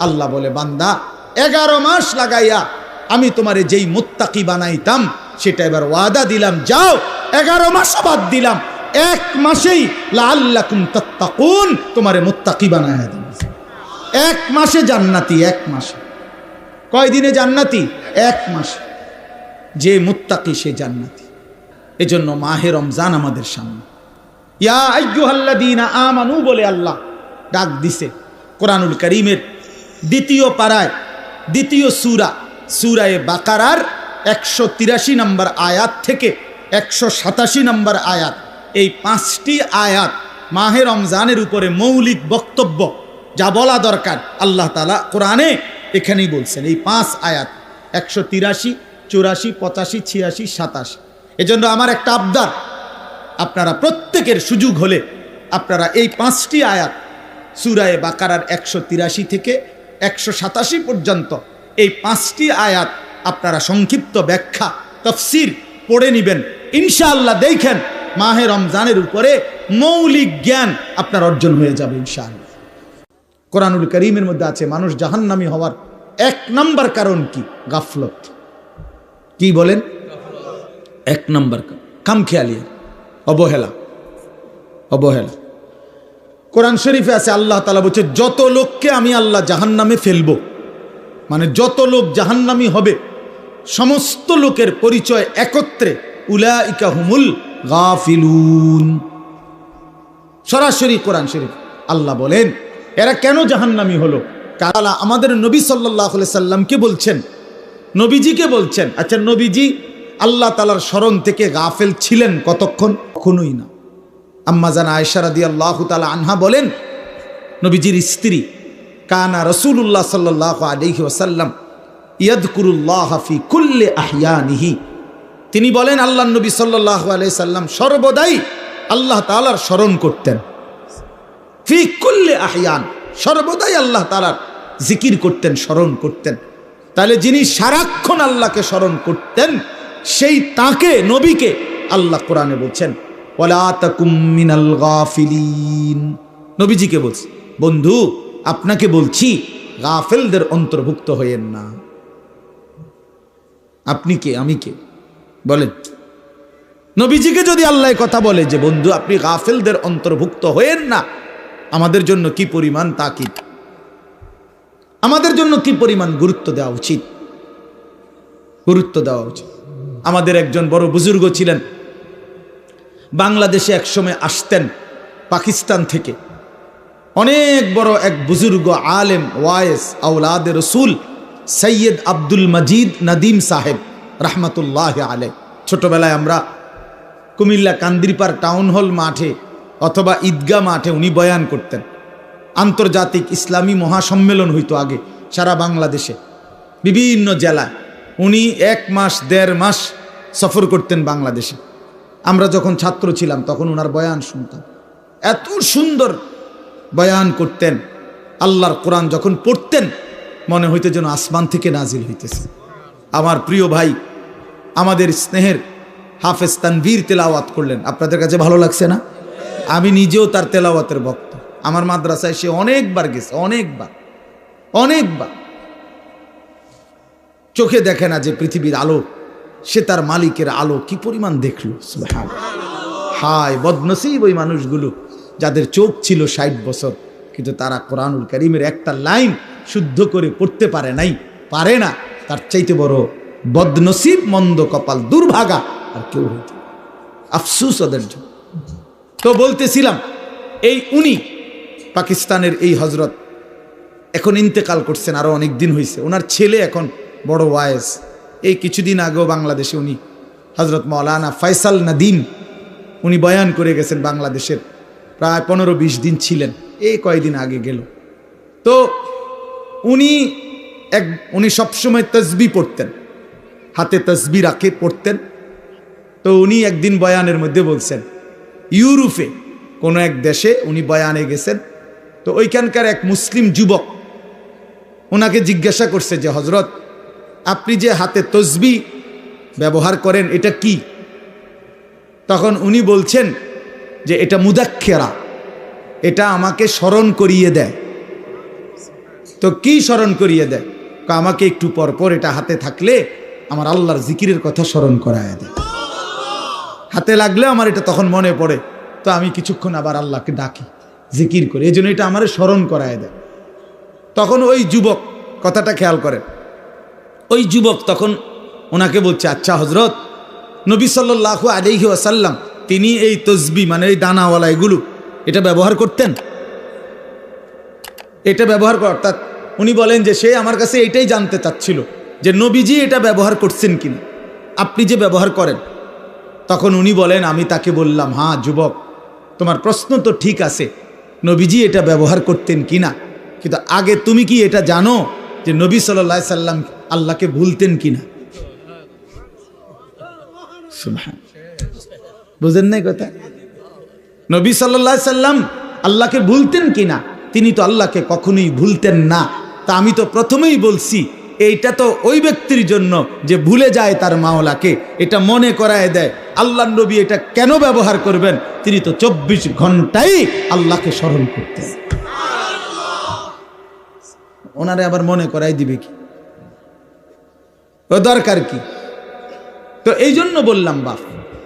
আল্লাহ বলে, বান্দা 11 মাস লাগাইয়া আমি তোমারে যেই মুত্তাকি বানাইতাম সেটা এবার ওয়াদা দিলাম, যাও 11 মাস বাদ দিলাম, 1 মাসেই লাআল্লাকুম তাত্তাকুন তোমারে মুত্তাকি বানায়া দিলাম। 1 মাসে জান্নাতি, 1 মাসে। কয় দিনে জান্নাতি? 1 মাসে। যে মুত্তাকি সে জান্নাতি। এজন্য মাহে রমজান আমাদের সামনে। ইয়া আইয়ুহাল্লাযীনা আমানু বলে আল্লাহ ডাক দিছে কোরআনুল কারীমের 2য় পারায় 2য় সূরা বাকারার 183 নম্বর আয়াত থেকে 187 নম্বর আয়াত, এই 5টি আয়াত মাহে রমজানের উপরে মৌলিক বক্তব্য যা বলা দরকার আল্লাহ তাআলা কোরআনে এখানেই বলছেন। এই 5 আয়াত 183, 84, 85, 86, 87। এজন্য আমার একটা আবদার, আপনারা প্রত্যেকের সুযোগ হলে আপনারা এই 5টি আয়াত সূরা বাকারার 183 থেকে 187 পর্যন্ত এই 5টি আয়াত আপনারা সংক্ষিপ্ত ব্যাখ্যা তাফসীর পড়ে নেবেন। ইনশাআল্লাহ দেখেন মাহে রমজানের উপরে মৌলিক জ্ঞান আপনার অর্জন হয়ে যাবে ইনশাআল্লাহ। কোরআনুল কারীমের মধ্যে আছে মানুষ জাহান্নামী হওয়ার 1 নম্বর কারণ কি? গাফলত। কি বলেন? 1 নম্বর খামখেয়ালি, অবহেলা। কোরআন শরীফে আছে আল্লাহ তাআলা বলছে, যত লোককে আমি আল্লাহ জাহান্নামে ফেলবো, মানে যত লোক জাহান্নামী হবে সমস্ত লোকের পরিচয় একত্রে, উলাইকা হুমুল গাফিলুন। সরাসরি কোরআন শরীফ আল্লাহ বলেন এরা কেন জাহান্নামী হলো? কারণ আমাদের নবী সাল্লাল্লাহু আলাইহি সাল্লামকে বলছেন, নবীজিকে বলছেন। আচ্ছা, নবীজি আল্লাহ তাআলার স্মরণ থেকে গাফেল ছিলেন কতক্ষণ? কখনোই না। আম্মা জান আয়েশা রাদিয়াল্লাহু তাআলা আনহা বলেন, নবীজির স্ত্রী, কানা রাসূলুল্লাহ সাল্লাল্লাহু আলাইহি ওয়াসাল্লাম ইয়াযকুরুল্লাহ ফি কুল্লি আহইয়ানিহি। তিনি বলেন আল্লাহর নবী সাল্লাল্লাহু আলাইহি সাল্লাম সর্বদাই আল্লাহ তাআলার স্মরণ করতেন। ফি কুল্লি আহইয়ান, সর্বদাই আল্লাহ তাআলার জিকির করতেন, স্মরণ করতেন। তাহলে যিনি সারাক্ষণ আল্লাহকে স্মরণ করতেন সেই তাকে, নবীকে আল্লাহ কোরআনে বলছেন ওয়ালা তাকুম মিনাল গাফিলিন। নবীজিকে বলছে, বন্ধু আপনাকে বলছি গাফেলদের অন্তর্ভুক্ত হয়েন না। আপনি কে, আমি কে বলেন? নবীজিকে যদি আল্লাহ কথা বলে যে বন্ধু আপনি গাফেলদের অন্তর্ভুক্ত হয়েন না, আমাদের জন্য কি পরিমাণ তাকিদ, আমাদের জন্য কি পরিমাণ গুরুত্ব দেওয়া উচিত, গুরুত্ব দেওয়া উচিত। আমাদের একজন বড় বুজুর্গ ছিলেন, বাংলাদেশে একসময় আসতেন পাকিস্তান থেকে। অনেক বড় এক বুজুর্গ আলেম, ওয়াইস, আওলাদে রসুল সৈয়দ আব্দুল মজিদ নদীম সাহেব রহমতুল্লাহ আলাইহ। ছোটবেলায় আমরা কুমিল্লা কান্দিরপাড় টাউন হল মাঠে অথবা ঈদগাহ মাঠে উনি বয়ান করতেন। আন্তর্জাতিক ইসলামী মহাসম্মেলন হইতো আগে সারা বাংলাদেশে, বিভিন্ন জেলায়। উনি 1 মাস 1.5 মাস সফর করতেন বাংলাদেশে। আমরা যখন ছাত্র ছিলাম তখন ওনার বয়ান শুনতাম, এত সুন্দর বয়ান করতেন। আল্লাহর কোরআন যখন পড়তেন মনে হইতো যেন আসমান থেকে নাজিল হইতেছে। আমার প্রিয় ভাই, আমাদের স্নেহের হাফেজ তানভীর তেলাওয়াত করলেন, আপনাদের কাছে ভালো লাগছে না? আমি নিজেও তার তেলাওয়াতের ভক্ত। আমার মাদ্রাসায় সে অনেকবার গেছে, অনেকবার। চোখে দেখে না যে পৃথিবীর আলো, সে তার মালিকের আলো কি পরিমাণ দেখলো। সুবহানাল্লাহ। হায় বদনসিব ওই মানুষগুলো যাদের চোখ ছিল 60 বছর, কিন্তু তারা কোরআনুল কারীমের একটা লাইন শুদ্ধ করে পড়তে পারে নাই, পারে না। তার চাইতে বড় বদনসিব, মন্দ কপাল, দুর্ভাগা আর কেউ হইতে। আফসুস ওদের জন্য। তো বলতেছিলাম, এই উনি পাকিস্তানের এই হজরত এখন ইন্তেকাল করছেন, আরো অনেক দিন হয়েছে। ওনার ছেলে এখন বড় ওয়াইজ। এই কিছুদিন আগেও বাংলাদেশে উনি হজরত মাওলানা ফয়সাল নদীম উনি বয়ান করে গেছেন বাংলাদেশের, প্রায় 15-20 দিন ছিলেন, এই কয়েকদিন আগে গেল। তো উনি সবসময় তসবিহ পড়তেন, হাতে তসবিহ রাখে পড়তেন। তো উনি একদিন বয়ানের মধ্যে বলছেন, ইউরোপে কোনো এক দেশে উনি বয়ানে গেছেন। তো ওইখানকার এক মুসলিম যুবক ওনাকে জিজ্ঞাসা করছে যে হজরত আপনি যে হাতে তসবিহ ব্যবহার করেন এটা কি? তখন উনি বলছেন যে এটা মুদাক্কেরা, এটা আমাকে স্মরণ করিয়ে দেয়। তো কি স্মরণ করিয়ে দেয়? আমাকে একটু পর পর এটা হাতে থাকলে আমার আল্লাহর জিকিরের কথা স্মরণ করায় দেয়। হাতে লাগলে আমার এটা তখন মনে পড়ে, তো আমি কিছুক্ষণ আবার আল্লাহকে ডাকি, জিকির করি, এই জন্য এটা আমার স্মরণ করায় দেয়। তখন ওই যুবক, কথাটা খেয়াল করেন, ওই যুবক তখন ওনাকে বলছে, আচ্ছা হজরত, নবী সাল্লাল্লাহু আলাইহি ওয়াসাল্লাম তিনি এই তসবি মানে এই দানাওয়ালা এগুলো এটা ব্যবহার করতেন? এটা ব্যবহার অর্থাৎ উনি বলেন যে সে আমার কাছে এইটাই জানতে চাচ্ছিল যে নবীজি এটা ব্যবহার করছেন কিনা, আপনি যে ব্যবহার করেন। তখন উনি বলেন, আমি তাকে বললাম, হ্যাঁ যুবক, তোমার প্রশ্ন তো ঠিক আছে, নবীজি এটা ব্যবহার করতেন কিনা, কিন্তু আগে তুমি কি এটা জানো যে নবী সাল্লাল্লাহু আলাইহি সাল্লাম আল্লাহকে ভুলতেন কিনা? বুঝেন নাই কথা? নবী সাল্লাল্লাহু আলাইহি সাল্লাম আল্লাহকে ভুলতেন কিনা? তিনি তো আল্লাহকে কখনোই ভুলতেন না। তা আমি তো প্রথমেই বলছি এইটা তো ওই ব্যক্তির জন্য যে ভুলে যায় তার মাওলাকে, এটা মনে করায় দেয়। আল্লাহর নবী এটা কেন ব্যবহার করবেন? তিনি তো 24 ঘন্টাই আল্লাহকে স্মরণ করতেন। ওনারে আবার মনে করাই দিবে কি? ও দরকার কি? তো এই জন্য বললাম, বাপ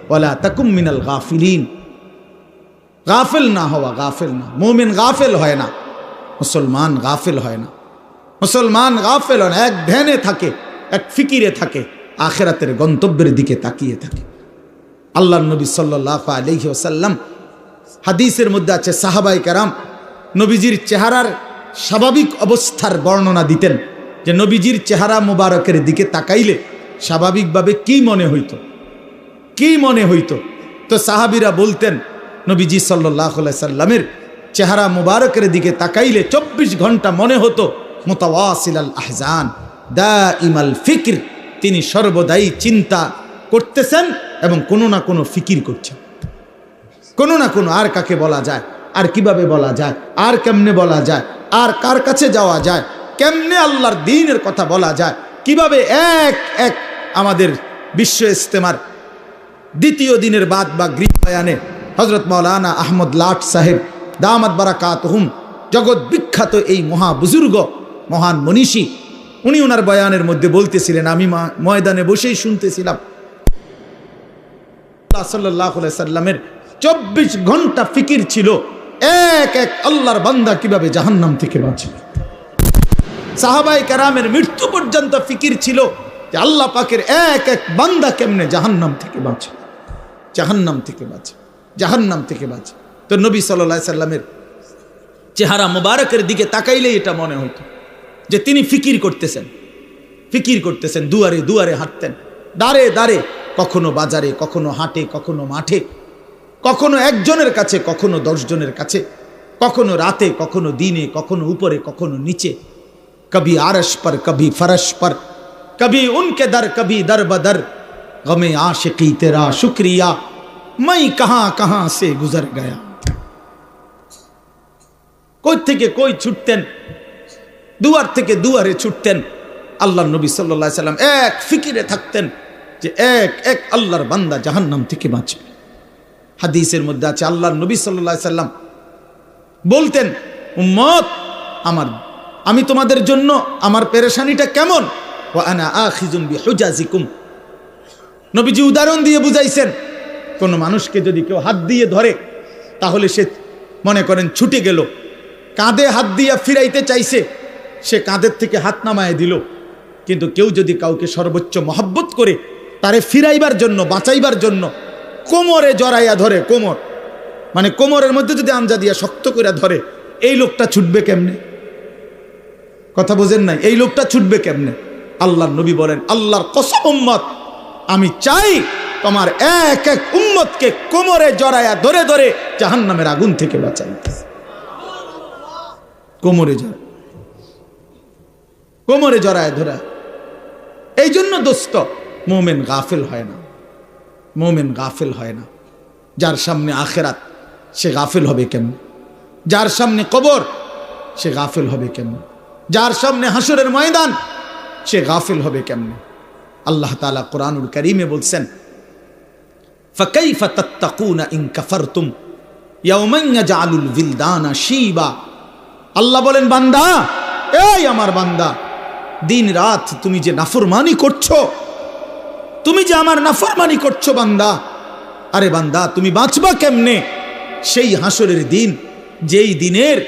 ওয়ালা তাকুম মিনাল গাফিলিন, গাফেল না হওয়া, গাফেল না। মুমিন গাফেল হয় না, মুসলমান গাফেল হয় না। মুসলমান গাফেল হয় না, এক ধ্যানে থাকে, এক ফিকিরে থাকে, আখিরাতের গন্তব্যের দিকে তাকিয়ে থাকে। আল্লাহর নবী সাল্লাল্লাহু আলাইহি ওয়াসাল্লাম হাদিসের মধ্যে আছে, সাহাবায়ে কেরাম নবীজির চেহারার স্বাভাবিক অবস্থার বর্ণনা দিতেন, যে নবীজির চেহারা মুবারকের দিকে তাকাইলে স্বাভাবিকভাবে কি মনে হইতো, কি মনে হইতো? তো সাহাবীরা বলতেন, নবীজি সাল্লাল্লাহু আলাইহি সাল্লামের চেহারা মুবারকের দিকে তাকাইলে 24 ঘন্টা মনে হতো মুতাওয়াসিলাল আহজান দাইমাল ফিকর, তিনি সর্বদাই চিন্তা করতেছেন এবং কোনো না কোনো ফিকির করছেন, কোনো না কোনো। আর কাকে বলা যায়, আর কিভাবে বলা যায়, আর কেমনে বলা যায়, আর কার কাছে যাওয়া যায়, কেমনে আল্লাহর দ্বীনের কথা বলা যায়, কিভাবে এক এক আমাদের বিশ্ব ইজতেমার দ্বিতীয় দিনের বাদ বা গৃহ বয়ানে হযরত মাওলানা আহমদ লাট সাহেব দামাত বারাকাতুহুম, জগৎ বিখ্যাত এই মহা বুজুর্গ, মহান মনীষী, উনি ওনার বয়ানের মধ্যে বলতেছিলেন, আমি ময়দানে বসেই শুনতেছিলাম, সাল্লাল্লাহু আলাইহি সাল্লামের 24 ঘন্টা ফিকির ছিল এক এক আল্লাহর বান্দা কিভাবে জাহান্নাম থেকে বাঁচে। সাহাবায়ে কেরামের মৃত্যু পর্যন্ত ফিকির ছিল যে আল্লাহ পাকের এক এক বান্দা কেমনে জাহান্নাম থেকে বাঁচে, জাহান্নাম থেকে বাঁচে, জাহান্নাম থেকে বাঁচে। তো নবী সাল্লাল্লাহু আলাইহি সাল্লামের চেহারা মুবারকের দিকে তাকাইলেই এটা মনে হতো যে তিনি ফিকির করতেছেন, ফিকির করতেছেন। দুয়ারে দুয়ারে হাঁটতেন, দাঁড়ে দাঁড়ে, কখনো বাজারে, কখনো হাটে, কখনো মাঠে, কখনো একজনের কাছে, কখনো 10 জনের কাছে, কখনো রাতে, কখনো দিনে, কখনো উপরে, কখনো নিচে, কবি আরশ पर कभी फरश पर, कभी उनके दर, कभी दर बदर, गमे आशिकी तेरा शुक्रिया, मैं कहां कहां से गुजर गया। কই থেকে কই ছুটতেন, দুয়ার থেকে দুয়ারে ছুটতেন। আল্লাহর নবী সাল্লাল্লাহু আলাইহি সাল্লাম এক ফিকিরে থাকতেন যে এক এক আল্লাহর বান্দা জাহান্নাম থেকে বাঁচবে। হাদিসের মধ্যে আছে, আল্লাহর নবী সাল্লাল্লাহু আলাইহি সাল্লাম বলতেন, উম্মত আমার, আমি তোমাদের জন্য আমার পেরেশানিটা কেমন, ওয়া আনা আখিযুন বিহুজাজিকুম। নবীজি উদাহরণ দিয়ে বুঝাইছেন, কোন মানুষকে যদি কেউ হাত দিয়ে ধরে তাহলে সে মনে করেন ছুটে গেল, কাঁধে হাত দিয়ে ফিরাইতে চাইছে, সে কাঁধের থেকে হাত নামায় দিল। কিন্তু কেউ যদি কাউকে সর্বোচ্চ মহব্বত করে তারে ফিরাইবার জন্য, বাঁচাইবার জন্য কোমরে জড়াইয়া ধরে, কোমর মানে কোমরের মধ্যে যদি আঞ্জা দিয়া শক্ত করে ধরে, এই লোকটা ছুটবে কেমনে? কথা বোঝেন নাই? এই লোকটা ছুটবে কেমনে? আল্লাহর নবী বলেন, আল্লাহর কসম উম্মত, আমি চাই তোমার এক এক উম্মতকে কোমরে জড়াইয়া ধরে ধরে জাহান্নামের আগুন থেকে বাঁচাইতে। কোমরে জড়ায়, কোমরে জড়ায় ধরা। এই জন্য দোস্ত, মুমিন গাফিল হয় না, মুমিন গাফিল হয় না। যার সামনে আখিরাত সে গাফিল হবে কেমন? যার সামনে কবর সে গাফিল হবে কেমন? যার সামনে হাসরের ময়দান সে গাফিল হবে কেমন? আল্লাহ তাআলা কুরআনুল কারীমে বলছেন, ফাকাইফা তাত্তাকুনা ইন কাফারতুম ইয়াওমান ইয়াজআলুল বিলদানা শিবা। আল্লাহ বলেন, বান্দা এই আমার বান্দা, দিন রাত তুমি যে নাফরমানি করছো, তুমি যে আমার নাফরমানি করছো বান্দা, আরে বান্দা তুমি বাঁচবা কেমনে সেই হাসরের দিন, যেই দিনের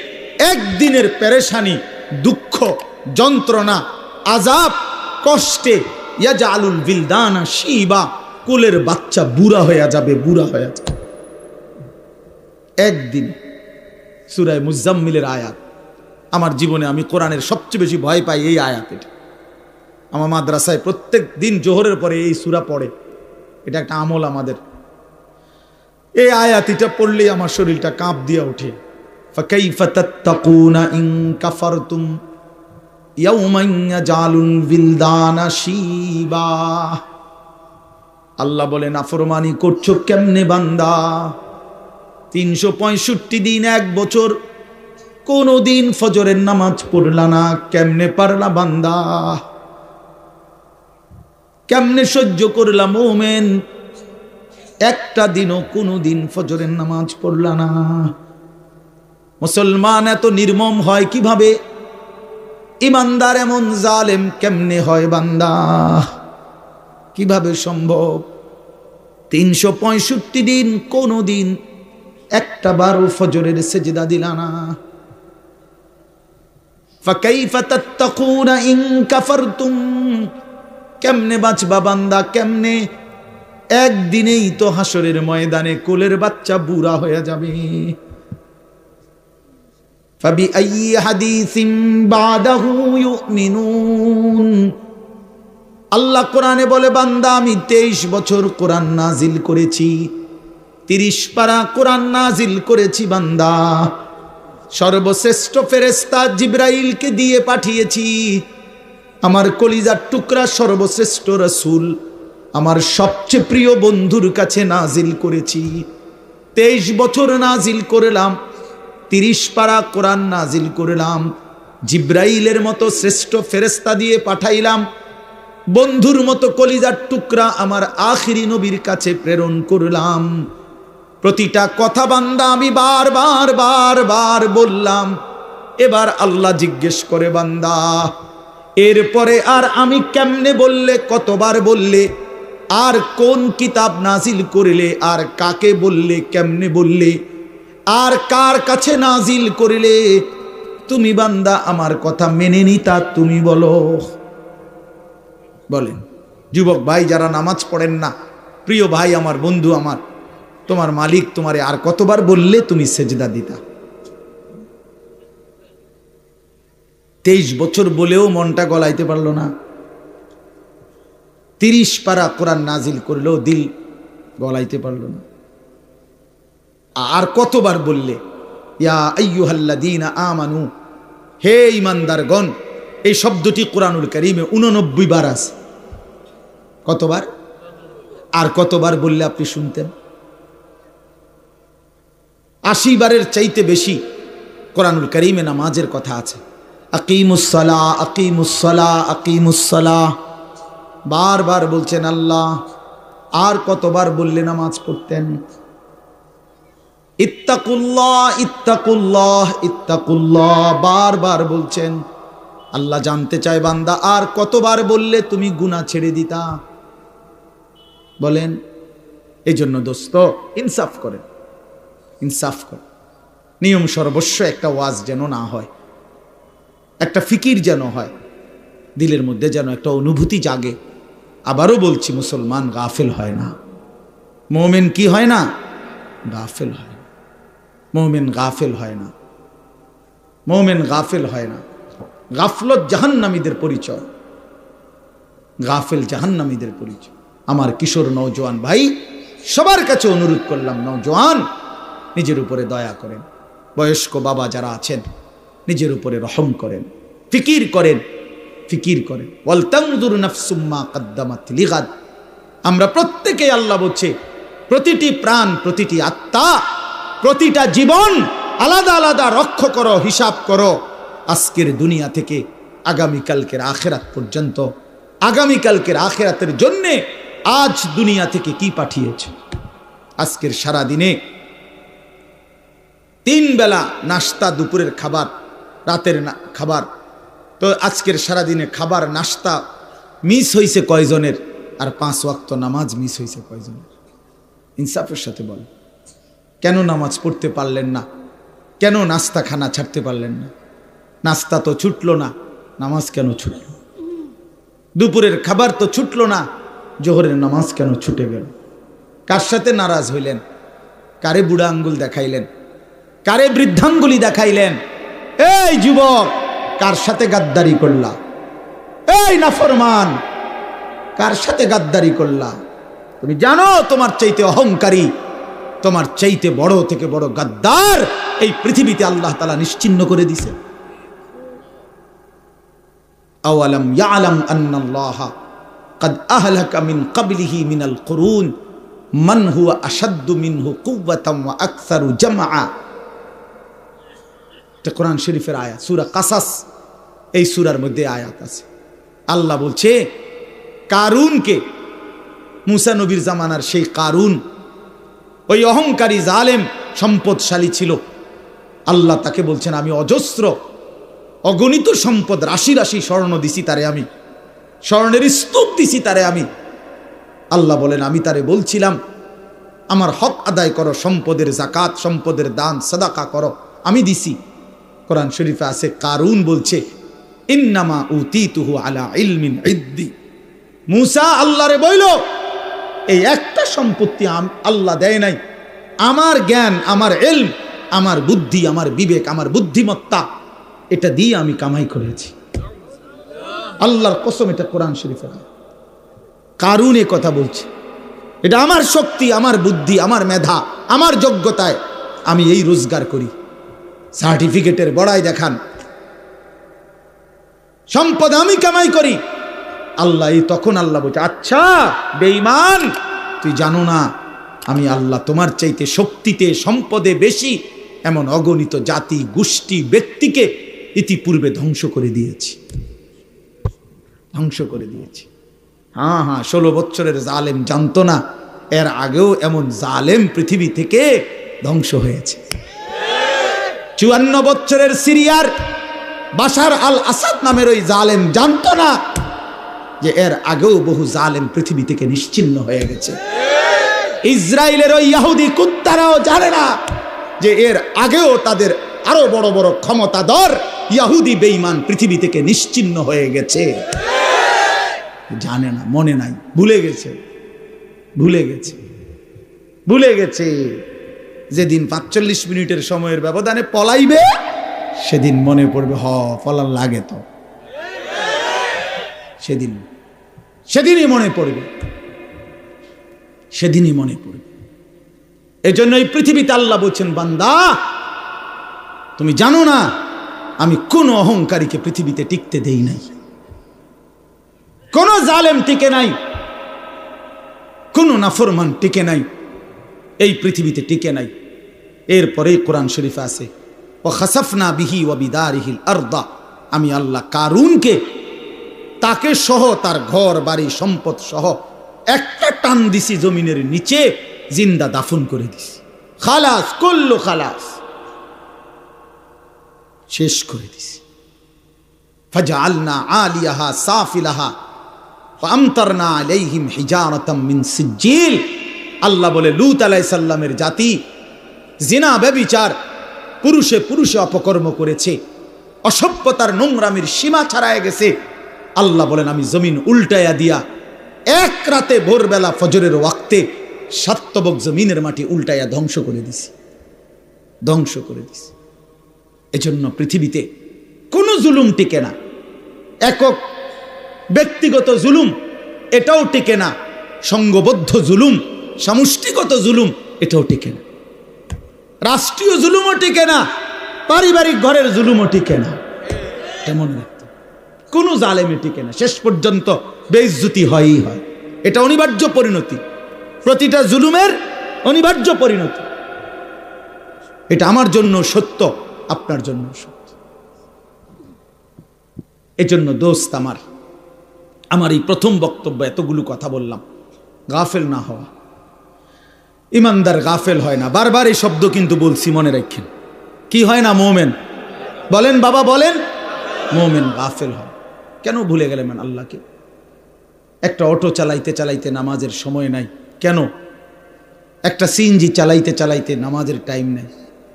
একদিনের পেরেশানি, দুঃখ, যন্ত্রণা, আযাব, কষ্টে ইয়াজালুল বিলদানা শিবা, কোলের বাচ্চা বুড়া হয়ে যাবে, বুড়া হয়ে যাবে একদিন। সূরা মুজাম্মিলের আয়াত। আমার জীবনে আমি কোরআনের সবচেয়ে বেশি ভয় পাই এই আয়াত। এটা আমার মাদ্রাসায় প্রত্যেক দিন জোহরের পরে এই সূরা পড়ে, এটা একটা আমল আমাদের। এই আয়াতটা পড়লেই আমার শরীরটা কাঁপ দিয়ে ওঠে। ফাকাইফা তাত্তাকুনা ইন কাফারতুম ইয়াউমান ইয়াজালুল বিলদানা শিবা। আল্লাহ বলে নাফরমানি করছো কেমনে বান্দা? 365 দিন, 1 বছর কোন দিন ফজরের নামাজ পড়লা না, কেমনে পারলা বান্দা? কেমনে সহ্য করলা মোমেন? একটা দিনও কোনো দিন ফজরের নামাজ পড়লা না। মুসলমান এত নির্মম হয় কিভাবে? ইমানদার এমন জালেম কেমনে হয় বান্দা? কিভাবে সম্ভব? 365 দিন কোনো দিন একটা বারও ফজরের সেজদা দিলা না। ফাকাইফা তাত্তাকুনা ইন কাফারতুম, কেমনে বাঁচবা বান্দা কেমনে? একদিনেই তো হাসরের ময়দানে কোলের বাচ্চা বুড়া হয়ে যাবে। ফাবিআইয়ি হাদিসিন বাদাহু ইউমিনুন। আল্লাহ কোরআনে বলে বান্দা আমি 23 বছর কোরআন নাজিল করেছি, 30 পারা কোরআন নাজিল করেছি বান্দা। সর্বশ্রেষ্ঠ ফেরেশতা জিবরাইলকে দিয়ে পাঠিয়েছি। আমার কলিজার টুকরা সর্বশ্রেষ্ঠ রাসূল আমার সবচেয়ে প্রিয় বন্ধুর কাছে নাজিল করেছি। 23 বছর নাজিল করলাম, 30 পারা কোরআন নাজিল করলাম, জিবরাইলের মতো শ্রেষ্ঠ ফেরেশতা দিয়ে পাঠাইলাম, বন্ধুর মতো কলিজার টুকরা আমার আখিরি নবীর কাছে প্রেরণ করলাম। প্রতিটা কথা বান্দা আমি বারবার বারবার বললাম। এবার আল্লাহ জিজ্ঞেস করে বান্দা এরপরে আর আমি কেমনে বললে, কতবার বললে, আর কোন কিতাব নাজিল করলে, আর কাকে বললে, কেমনে বললে, আর কার কাছে নাজিল করলে তুমি বান্দা আমার কথা মেনে নিতা? তুমি বলো। বলেন যুবক ভাই যারা নামাজ পড়েন না, প্রিয় ভাই আমার, বন্ধু আমার, তোমার মালিক তোমারে আর কতবার বললে তুমি সেজদা দিতা? 23 বছর বলেও মনটা গলাইতে পারলো না। 30 পারা কোরআন নাজিল করলেও দিল গলাইতে পারলো না। আর কতবার বললে ইয়া আইয়ুহাল্লাযীনা আমানু, হে ঈমানদারগণ। এই শব্দটি কোরআনুল কারীমে 89 বার আছে। কতবার? আর কতবার বললে আপনি শুনতেন? 80 বারের চাইতে বেশি কোরআনুল কারীমে নামাজের কথা আছে। আকিমুস সালাহ, আকিমুস সালাহ, আকিমুস সালাহ বারবার বলছেন আল্লাহ। আর কতবার বললে নামাজ পড়তেন? ইত্তাকুল্লাহ, ইত্তাকুল্লাহ, ইত্তাকুল্লাহ বারবার বলছেন। আল্লাহ জানতে চায় বান্দা আর কতবার বললে তুমি গুনাহ ছেড়ে দিতা? বলেন। এই জন্য দোস্ত ইনসাফ করেন, ইনসাফ করেন। নিয়ম সর্বস্ব একটা ওয়াজ যেন না হয়, একটা ফিকির যেন হয়, দিলের মধ্যে যেন একটা অনুভূতি জাগে। আবারও বলছি মুসলমান গাফেল হয় না, মুমিন কি হয় না? গাফেল হয় না। মুমিন গাফেল হয় না, মুমিন গাফেল হয় না। গাফলত জাহান্নামীদের পরিচয়, গাফেল জাহান্নামীদের পরিচয়। আমার কিশোর নওজোয়ান ভাই সবার কাছে অনুরোধ করলাম, নওজোয়ান নিজের উপরে দয়া করেন, বয়স্ক বাবা যারা আছেন নিজের উপরে রহম করেন, ফিকির করেন, ফিকির করেন। ওয়াল তানজুর নাফসুম মা কদ্দামাত লিগাদ। আমরা প্রত্যেকেই আল্লাহ বলছে প্রতিটি প্রাণ, প্রতিটি আত্মা, প্রতিটা জীবন আলাদা আলাদা রক্ষ করো, হিসাব করো। আজকের দুনিয়া থেকে আগামীকালকের আখেরাত পর্যন্ত, আগামীকালকের আখেরাতের জন্যে আজ দুনিয়া থেকে কি পাঠিয়েছে। আজকের সারা দিনে 3 বেলা নাস্তা, দুপুরের খাবার, রাতের খাবার, তো আজকের সারাদিনে খাবার নাস্তা মিস হয়েছে কয়জনের, আর 5 ওয়াক্ত নামাজ মিস হয়েছে কয়জনের? ইনসাফের সাথে বল, কেন নামাজ পড়তে পারলেন না? কেন নাস্তা খানা ছাড়তে পারলেন না? নাস্তা তো ছুটলো না, নামাজ কেন ছুটল? দুপুরের খাবার তো ছুটলো না, জোহরের নামাজ কেন ছুটে গেল? কার সাথে নারাজ হইলেন? কারে বুড়া আঙ্গুল দেখাইলেন? কারে বৃদ্ধাঙ্গুলি দেখাইলেন? এই যুবক, কার সাথে গাদ্দারি করলা? এই নাফরমান, কার সাথে গাদ্দারি করলা? তুমি জানো তোমার চাইতে অহংকারী, তোমার চাইতে বড় থেকে বড় গাদ্দার এই পৃথিবীতে আল্লাহ তাআলা নিশ্চিহ্ন করে দিয়েছে। আওয়ালাম ইয়ালাম আন্নাল্লাহা قد أهلك من قبله من القرون من هو أشد منه قوة وأكثر جمعا। এটা কোরআন শরীফের আয়াত, সূরা কাসাস, এই সূরার মধ্যে আয়াত আছে। আল্লাহ বলছে কারুনকে, মুসা নবীর জামানার সেই কারুন, ওই অহংকারী জালেম সম্পদশালী ছিল। আল্লাহ তাকে বলছেন আমি অজস্র অগণিত সম্পদ, রাশি রাশি স্বর্ণ দিছি তারে, আমি স্বর্ণের স্তূপ দিছি তারে আমি। আল্লাহ বলেন আমি তারে বলছিলাম আমার হক আদায় করো, সম্পদের যাকাত, সম্পদের দান সাদাকা করো, আমি দিছি। কোরআন শরীফে আছে কারুন বলছে ইন্নামা উতিতুহু আলা ইলমিন ইদ্দি। মুসা আল্লাহরে বইল এই একটা সম্পত্তি আল্লাহ দেয় নাই, আমার জ্ঞান, আমার ইলম, আমার বুদ্ধি, আমার বিবেক, আমার বুদ্ধিমত্তা, এটা দিয়ে আমি কামাই করেছি। আল্লাহর কসম, এটা কোরআন শরীফে কারুন এ কথা বলছে, এটা আমার শক্তি, আমার বুদ্ধি, আমার মেধা, আমার যোগ্যতায় আমি এই রোজগার করি। সার্টিফিকেটের বড়াই দেখান, সম্পদ আমি কামাই করি। আল্লাহ তখন আল্লাহ বলছে আচ্ছা বেঈমান, তুই জানো না আমি আল্লাহ তোমার চাইতে শক্তিতে সম্পদে বেশি এমন অগণিত জাতি গোষ্ঠী ব্যক্তিকে ইতিপূর্বে ধ্বংস করে দিয়েছি, ধ্বংস করে দিয়েছি। হ্যাঁ হ্যাঁ, 16 বছরের জালেম জানতো না এর আগেও এমন জালেম পৃথিবী থেকে ধ্বংস হয়েছে। 54 বছরের সিরিয়ার বাশার আল আসাদ নামের ওই জালেম জানতো না যে এর আগেও বহু জালেম পৃথিবী থেকে নিশ্চিহ্ন হয়ে গেছে। ইসরায়েলের ওই ইহুদি কুত্তারাও জানে না যে এর আগেও তাদের আরো বড় বড় ক্ষমতাধর ইহুদি বেঈমান পৃথিবী থেকে নিশ্চিহ্ন হয়ে গেছে। জানে না, মনে নাই, ভুলে গেছে, ভুলে গেছে, ভুলে গেছে। যেদিন 45 মিনিটের সময়ের ব্যবধানে পলাইবে সেদিন মনে পড়বে পলার লাগে তো, সেদিনই মনে পড়বে, সেদিনই মনে পড়বে। এজন্য এই পৃথিবীতে আল্লাহ বলছেন বান্দা তুমি জানো না আমি কোন অহংকারীকে পৃথিবীতে টিকতে দেই নাই, কোন জালেম টিকে নাই, কোন নাফরমান টিকে নাই, এই পৃথিবীতে টিকে নাই। এরপরে কোরআন শরীফে আছে ওয়া খাসাফনা বিহি ওয়া বিদারিহিল আরদা, আমি আল্লাহ কারুনকে তাকে সহ তার ঘর বাড়ি সম্পদ সহ একটা টান দিছি জমিনের নিচে, জিন্দা দাফন করে দিছি। খালাস, কুল্লু খালাস, শেষ করে দিছি। ফাজআলনা আলিয়াহা সাফিলাহা ফামতারনা আলাইহিম হিজারাতাম মিন সিজ্জিল। আল্লাহ বলে লূত আলাইহিস সালামের জাতি জিনা ব্যভিচার, পুরুষে পুরুষে অপকর্ম করেছে, অসভ্যতার নোংরামির সীমা ছাড়ায় গেছে। আল্লাহ বলেন আমি জমিন উল্টায়া দিয়া এক রাতে ভোরবেলা ফজরের ওয়াক্তে সাতবক জমিনের মাটি উল্টায়া ধ্বংস করে দিছি, ধ্বংস করে দিছি। এজন্য পৃথিবীতে কোনো জুলুম টিকে না, একক ব্যক্তিগত জুলুম এটাও টিকে না, সংঘবদ্ধ জুলুম, সমষ্টিগত জুলুম এটাও টিকে না, রাষ্ট্রীয় জুলুমও টিকে না, পারিবারিক ঘরের জুলুমও টিকে না। তেমন কোনো জালেমে টিকে না, শেষ পর্যন্ত বেইজ্জতি হয়ই হয়। এটা অনিবার্য পরিণতি, প্রতিটা জুলুমের অনিবার্য পরিণতি। এটা আমার জন্য সত্য, আপনার জন্য সত্য। এজন্য দোস্ত আমার এই প্রথম বক্তব্য এতগুলো কথা বললাম, গাফেল না হওয়া। ইমানদার গাফেল হয় না, বারবার এই শব্দ কিন্তু বলছি, মনে রাখেন। কি হয় না মোমেন? বলেন বাবা বলেন, মুমিন গাফেল হয়। কেন ভুলে গেলেন আল্লাহকে? একটা অটো চালাইতে চালাইতে নামাজের সময় নাই কেন? একটা সিএনজি চালাইতে চালাইতে নামাজের টাইম নেই।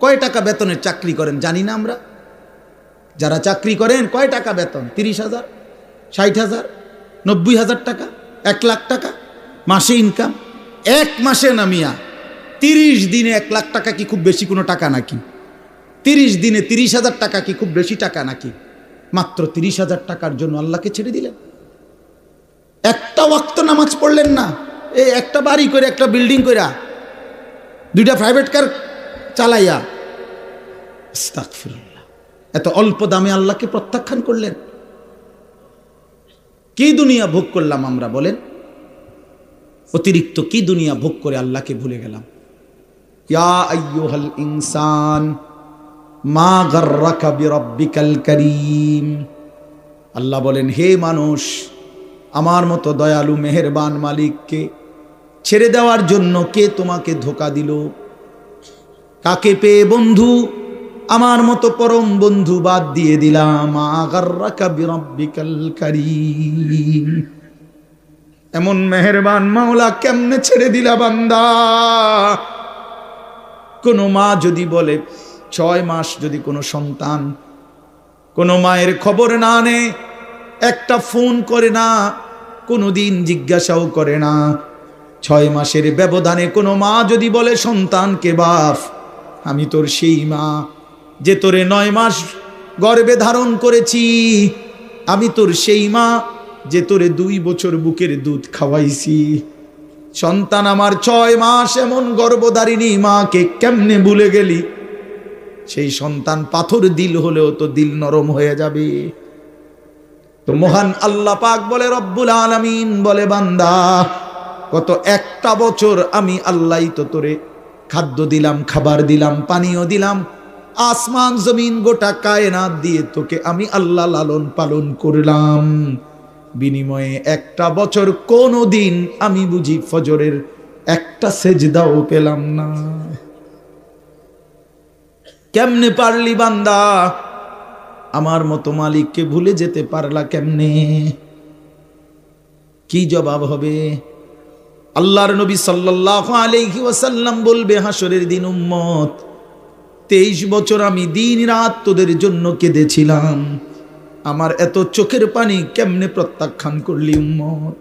কয় টাকা বেতনের চাকরি করেন জানি না আমরা? যারা চাকরি করেন কয় টাকা বেতন? 30,000, 60,000, 90,000 টাকা, 1 লাখ টাকা মাসে ইনকাম। এক মাসে না মিয়া, 30 দিনে 1 লাখ টাকা কি খুব বেশি কোনো টাকা নাকি? 30 দিনে 30,000 টাকা কি খুব বেশি টাকা নাকি? মাত্র 30,000 টাকার জন্য আল্লাহকে ছেড়ে দিলেন। একটা ওয়াক্ত নামাজ পড়লেন না, এই একটা বাড়ি করে, একটা বিল্ডিং কইরা, 2টা প্রাইভেট কার চালাইয়া, আস্তাগফিরুল্লাহ, এত অল্প দামে আল্লাহকে প্রত্যাখ্যান করলেন। কি দুনিয়া ভোগ করলাম আমরা বলেন? অতিরিক্ত কি দুনিয়া ভোগ করে আল্লাহকে ভুলে গেলাম। ইয়া আইয়ুহাল ইনসান মা গাররাকা বিরাব্বিকাল কারীম। আল্লাহ বলেন, হে মানুষ, আমার মতো দয়ালু মেহেরবান মালিককে ছেড়ে দেওয়ার জন্য কে তোমাকে ধোঁকা দিল? কাকে পেয়ে বন্ধু আমার মতো পরম বন্ধু বাদ দিয়ে দিলাম? মা গাররাকা বিরাব্বিকাল কারীম। এমন মেহেরবান মাওলা কেমনে ছেড়ে দিলা বান্দা? কোন মা যদি বলে 6 মাস যদি কোনো সন্তান কোনো মায়ের খবর না নেয়, একটা ফোন করে না, কোনোদিন জিজ্ঞাসাও করে না, 6 মাসের ব্যবধানে কোনো মা যদি বলে সন্তানকে, বাপ আমি তোর সেই মা যে তোরে 9 মাস গর্ভে ধারণ করেছি, আমি তোর সেই মা যে তোরে 2 বছর বুকের দুধ খাওয়াইছি। সন্তান আমার 6 মাস এমন গর্ভধারিণী মাকে কেমনে ভুলে গেলি? সেই সন্তান পাথর দিল হলেও তো দিল নরম হয়ে যাবে। তো মহান আল্লাহ পাক বলে, রব্বুল আলামিন বলে, বান্দা কত একটা বছর আমি আল্লাহই তো তোরে খাদ্য দিলাম, খাবার দিলাম, পানীয় দিলাম, আসমান জমিন গোটা কায়নাত দিয়ে তোকে আমি আল্লাহ লালন পালন করলাম। বিনিময়ে একটা বছর কোনো দিন আমি বুঝি ফজরের একটা সেজদাও পেলাম না। কেমনে পারলি বান্দা? আমার মতো মালিককে ভুলে যেতে পারলা কেমনে? কি জবাব হবে? আল্লাহর নবী সাল্লাল্লাহু আলাইহি ওয়াসাল্লাম বলবে হাসরের দিন, উম্মত 23 বছর আমি দিন রাত তোদের জন্য কেঁদেছিলাম, আমার এত চোখের পানি কেমনে প্রত্যাখ্যান করলি উম্মত?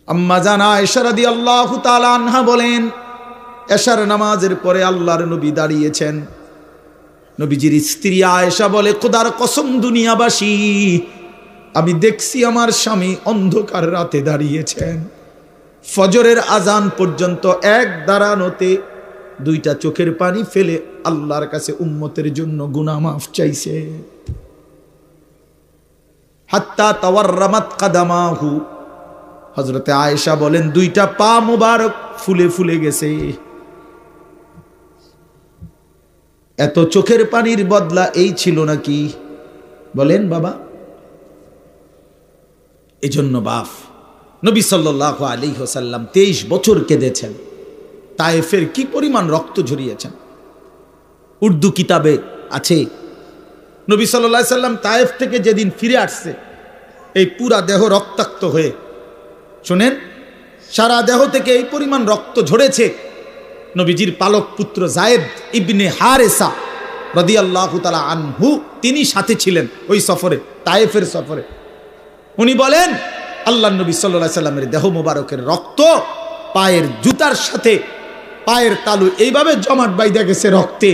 আম্মা জান আয়েশা রাদিয়াল্লাহু তাআলা আনহা বলেন, এশার নামাজের পরে আল্লাহর নবী দাঁড়িয়েছেন। নবীজির স্ত্রী আয়েশা বলে, খোদার কসম দুনিয়াবাসী, আমি দেখছি আমার স্বামী অন্ধকার রাতে দাঁড়িয়েছেন, ফজরের আজান পর্যন্ত এক দাঁড়ানোতে 2টা চোখের পানি ফেলে আল্লাহর কাছে উম্মতের জন্য গুনাহ মাফ চাইছে। হাত্তা তাওয়াররামাত কাদামাহু, হযরতে আয়েশা বলেন 2টা পা মোবারক ফুলে ফুলে গেছে। এত চোখের পানির বদলা এই ছিল নাকি বলেন বাবা? এজন্য বাপ নবী সাল্লাল্লাহু আলাইহি ওয়াসাল্লাম 23 বছর কেঁদেছেন। তায়েফের কি পরিমাণ রক্ত ঝরিয়েছেন, উর্দু কিতাবে আছে। নবী সাল্লাল্লাহু আলাইহি ওয়াসাল্লাম তায়েফ থেকে যেদিন ফিরে আসছে, এই পুরা দেহ রক্তাক্ত হয়ে, শুনেন, সারা দেহ থেকে এই পরিমাণ রক্ত ঝরেছে। নবীজির পালক পুত্র যায়েদ ইবনে হারেসা রাদিয়াল্লাহু তাআলা আনহু, তিনি সাথে ছিলেন ওই সফরে, তায়েফের সফরে। উনি বলেন, আল্লাহর নবী সাল্লাল্লাহু আলাইহি সাল্লামের দেহ মোবারকের রক্ত পায়ের জুতার সাথে পায়ের তালু এইভাবে জমাট বাইধা গেছে রক্তে,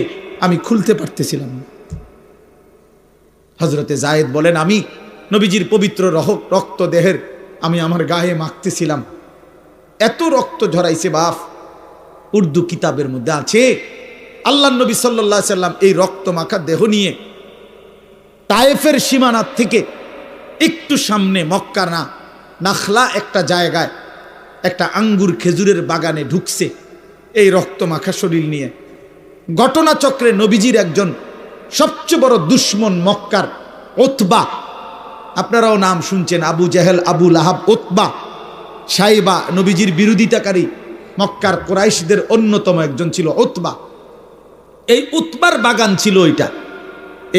আমি খুলতে পারতেছিলাম না। হযরতে যায়েদ বলেন, আমি নবীজির পবিত্র রক্ত দেহের আমি আমার গায়ে মাখতেছিলাম, এত রক্ত ঝরাইছে বাপ। উর্দু কিতাবের মধ্যে আছে, আল্লাহর নবী সাল্লাল্লাহু আলাইহি সাল্লাম এই রক্ত মাখা দেহ নিয়ে তায়েফের সীমানা থেকে একটু সামনে মক্কা না নাখলা একটা জায়গায় একটা আঙ্গুর খেজুরের বাগানে ঢুকছে এই রক্ত মাখা শরীর নিয়ে। ঘটনাচক্রে নবীজির একজন সবচেয়ে বড় দুশ্মন মক্কার উতবা, আপনারাও নাম শুনছেন, আবু জেহেল, আবু লাহাব, উতবা, সাইবা, নবীজির বিরোধিতাকারী মক্কার কুরাইশদের অন্যতম একজন ছিল উতবা। এই উতবার বাগান ছিল ওইটা।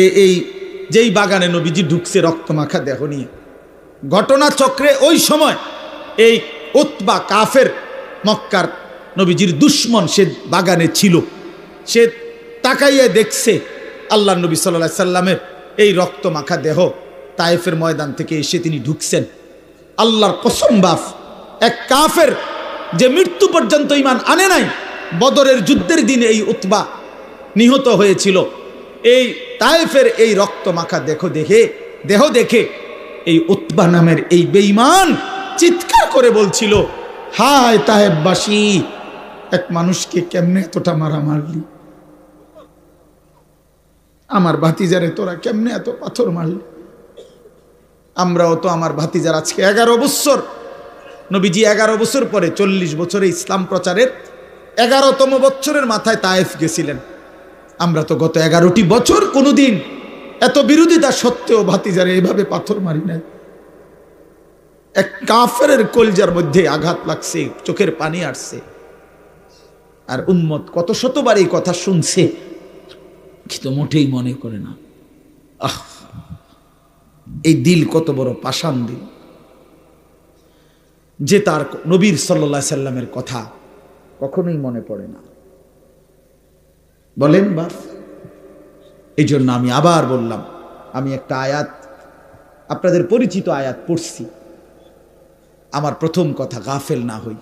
এই যেই বাগানে নবীজি ঢুকছে রক্তমাখা দেহ নিয়ে, ঘটনা চক্রে ওই সময় এই উতবা কাফের মক্কার নবীজির দুশ্মন সে বাগানে ছিল। সে তাকাইয়া দেখছে আল্লাহ নবী সাল্লাল্লাহু আলাইহি সাল্লামের এই রক্তমাখা দেহ তায়েফের ময়দান থেকে এসে তিনি ঢুকছেন। আল্লাহর কসম বাপ, এক কাফের যে মৃত্যু পর্যন্ত ঈমান আনে নাই, বদরের যুদ্ধের দিনে এই উতবা নিহত হয়েছিল। এই তায়েফের এই রক্তমাখা দেহ দেখে এই উতবা নামের এই বেঈমান চিৎকার করে বলছিল, হায় তায়েফবাসী, এক মানুষকে কেমনে এতটা মারা মারলি, আমার ভাতিজারে তোরা কেমনে এত পাথর মারলি। আমরাও তো আমার ভাতিজার আজকে 11 বছর, নবীজি 11 বছর পরে 40 বছরে ইসলাম প্রচারের 11তম বছরের মাথায় তায়েফ গেছিলেন। আমরা তো গত 11টি বছর কোনোদিন এত বিরোধিতা সত্ত্বেও ভাতিজারে এভাবে পাথর মারি নাই। এক কাফেরের কলজার মধ্যে আঘাত লাগছে, চোখের পানি আসছে, আর উম্মত কত শতবার এই কথা শুনছে কিন্তু মোটেই মনে করে না। এই দিল কত বড় পাষাণ দিল যে তার নবীর সাল্লাল্লাহু আলাইহি সাল্লামের কথা কখনোই মনে পড়ে না। বলেন বাপ, এই জন্য আমি আবার বললাম, আমি একটা আয়াত, আপনাদের পরিচিত আয়াত পড়ছি। আমার প্রথম কথা, গাফেল না হই।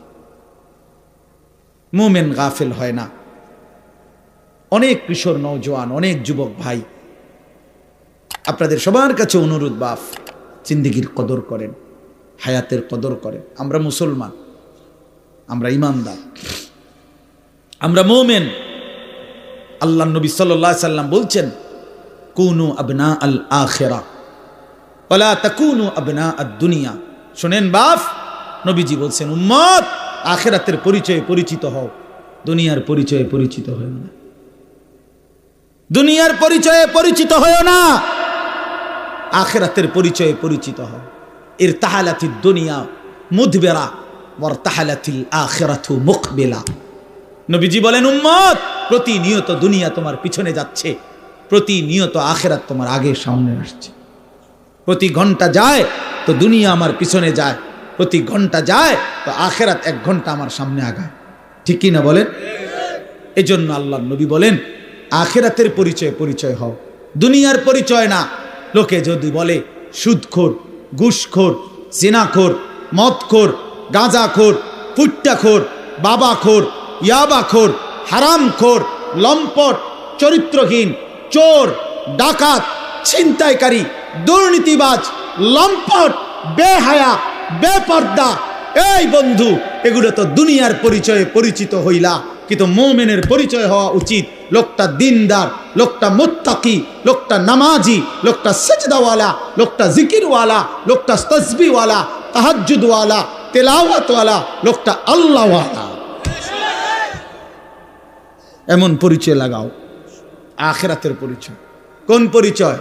মুমিন গাফেল হয় না। অনেক কিশোর নওজোয়ান, অনেক যুবক ভাই, আপনাদের সবার কাছে অনুরোধ বাপ, জিন্দেগির কদর করেন, হায়াতের কদর করেন। আমরা মুসলমান, আমরা ইমানদার, আমরা মুমিন। আল্লাহ নবী সাল্লাল্লাহু আলাইহি সাল্লাম বলছেন, কুনু আবনা আল আখিরা ওয়ালা তাকুনু আবনা আদ দুনিয়া। শুনেন বাপ, নবীজি বলছেন, উম্মত আখিরাতের পরিচয়ে পরিচিত হও, দুনিয়ার পরিচয়ে পরিচিত হও না। দুনিয়ার পরিচয়ে পরিচিত হও না, আখিরাতের পরিচয়ে পরিচিত হও। ইরতাহালাতিদ দুনিয়া মুদবিরা ওয়ারতাহালাতিল আখিরাতু মুকবিলা। নবীজি বলেন, উম্মত প্রতিনিয়ত দুনিয়া তোমার পিছনে যাচ্ছে, প্রতিনিয়ত আখিরাত তোমার আগে সামনে আসছে। প্রতি ঘন্টা যায় তো দুনিয়া আমার পিছনে যায়, প্রতি ঘন্টা যায় তো আখিরাত 1 ঘন্টা আমার সামনে আগায়। ঠিক কি না বলেন? এজন্য আল্লাহর নবী বলেন, আখিরাতের পরিচয় পরিচয় হও, দুনিয়ার পরিচয় না। লোকে যদি বলে সুদখোর, ঘুষখোর, জিনাখোর, মদখোর, গাঁজাখোর, ফুট্টাখোর, বাবাখোর, ইয়াবাখোর, হারামখোর, লম্পট, চরিত্রহীন, চোর, ডাকাত, ছিনতাইকারী, দুর্নীতিবাজ, লম্পট, বেহায়া, বেপর্দা, এই বন্ধু, এগুলো তো দুনিয়ার পরিচয়ে পরিচিত হইলা। কিন্তু মুমিনের পরিচয় হওয়া উচিত, লোকটা দিনদার, লোকটা মুত্তাকি, লোকটা নামাজি, লোকটা সেজদাওয়ালা, লোকটা জিকিরওয়ালা, লোকটা তাসবিহওয়ালা, তাহাজ্জুদওয়ালা, তেলাওয়াতওয়ালা, লোকটা আল্লাহওয়ালা। এমন পরিচয় লাগাও। আখিরাতের পরিচয়। কোন পরিচয়?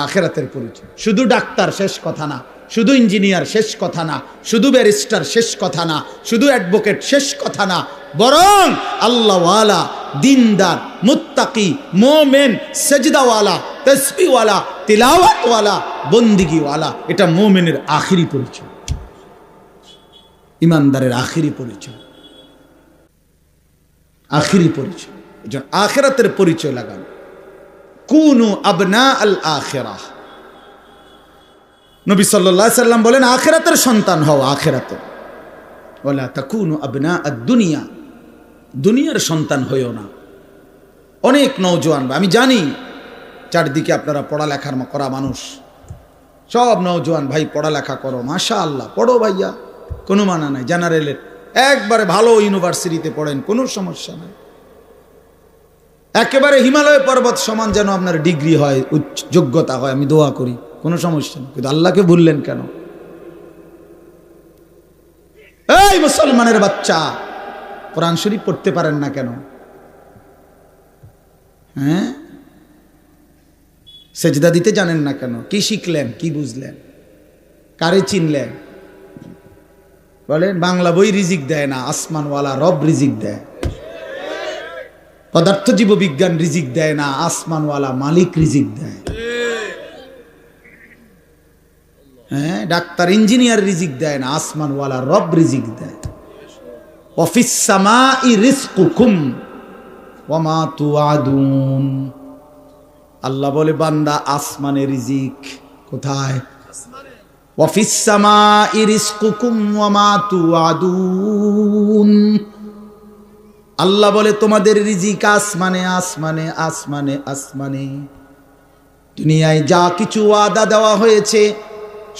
আখিরাতের পরিচয়। শুধু ডাক্তার শেষ কথা না, শুধু ইঞ্জিনিয়ার শেষ কথা না, শুধু ব্যারিস্টার শেষ কথা না, শুধু অ্যাডভোকেট শেষ কথা না, বরং আল্লাহওয়ালা, দিনদার, মুত্তাকি, মুমিন, সেজদাওয়ালা, তাসবিহওয়ালা, তিলাওয়াতওয়ালা, বন্দিগিওয়ালা, এটা মুমিনের আখিরি পরিচয়, ইমানদারের আখিরি পরিচয়, আখিরি পরিচয়। এজন্য আখিরাতের পরিচয় লাগান। কুনু আবনা আল আখিরাহ। নবী সাল্লাল্লাহু আলাইহি সাল্লাম বলেন, আখিরাতের সন্তান হও, আখিরাতের। ওয়ালা তাকুনু আবনা আদ দুনিয়া, দুনিয়ার সন্তান হইও না। অনেক নওজোয়ান, আমি জানি চারদিকে আপনারা পড়ালেখা করা মানুষ, সব নওজোয়ান ভাই পড়ালেখা করো, মাশাআল্লাহ, পড়ো ভাইয়া, কোনো মানা নাই। জেনারেলের একবারে ভালো ইউনিভার্সিটিতে পড়েন, কোনো সমস্যা নাই। একেবারে হিমালয় পর্বত সমান যেন আপনার ডিগ্রি হয়, উচ্চ যোগ্যতা হয়, আমি দোয়া করি, কোনো সমস্যা নেই। কিন্তু আল্লাহকে ভুললেন কেন? এই মুসলমানের বাচ্চা, কোরআন শরীফ পড়তে পারেন না কেন? হ্যাঁ, সেজদা দিতে জানেন না কেন? কি শিখলেন, কি বুঝলেন, কারে চিনলেন? বলেন, বাংলা বই রিজিক দেয় না, আসমানওয়ালা রব রিজিক দেয়। পদার্থ জীববিজ্ঞান রিজিক দেয় না, আসমানওয়ালা মালিক রিজিক দেয়। হ্যাঁ, ডাক্তার ইঞ্জিনিয়ার রিজিক দেয় না, আসমানওয়ালা রব রিজিক দেয়। ওয়াফিস সামাই রিজকুকুম ওয়া মা তুআদুন। আল্লাহ বলে বান্দা আসমানে রিজিক। কোথায়? ওয়াফিস সামাই রিজকুকুম ওয়া মা তুআদুন। আল্লাহ বলে তোমাদের রিজিক আসমানে, আসমানে, আসমানে, আসমানে। দুনিয়ায় যা কিছু ওয়াদা দেওয়া হয়েছে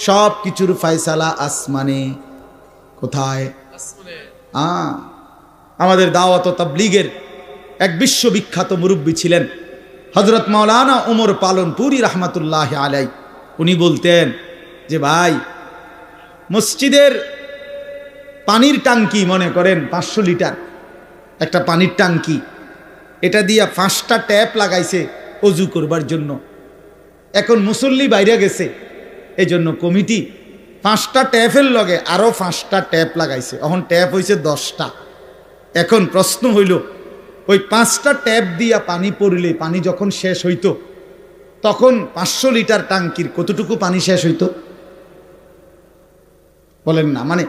সব কিছুর ফয়সালা আসমানে। কোথায়? আমাদের দাওয়াত ও তাবলীগের এক বিশ্ববিখ্যাত মুরব্বী ছিলেন হযরত মাওলানা ওমর পালনপুরি রহমাতুল্লাহ আলাই। উনি বলতেন যে ভাই, মসজিদের পানির টাঙ্কি মনে করেন 500 লিটার একটা পানির টাঙ্কি, এটা দিয়া 5টা ট্যাপ লাগাইছে অজু করবার জন্য। এখন মুসল্লি বাইরে গেছে, এই জন্য কমিটি 5টা ট্যাপের লগে আরো 5টা ট্যাপ লাগাইছে। এখন ট্যাপ হয়েছে 10টা। এখন প্রশ্ন হইল, ওই 5টা ট্যাপ দিয়া পানি পড়লে পানি যখন শেষ হইতো তখন 500 লিটার টাঙ্কির কতটুকু পানি শেষ হইতো? বলেন না, মানে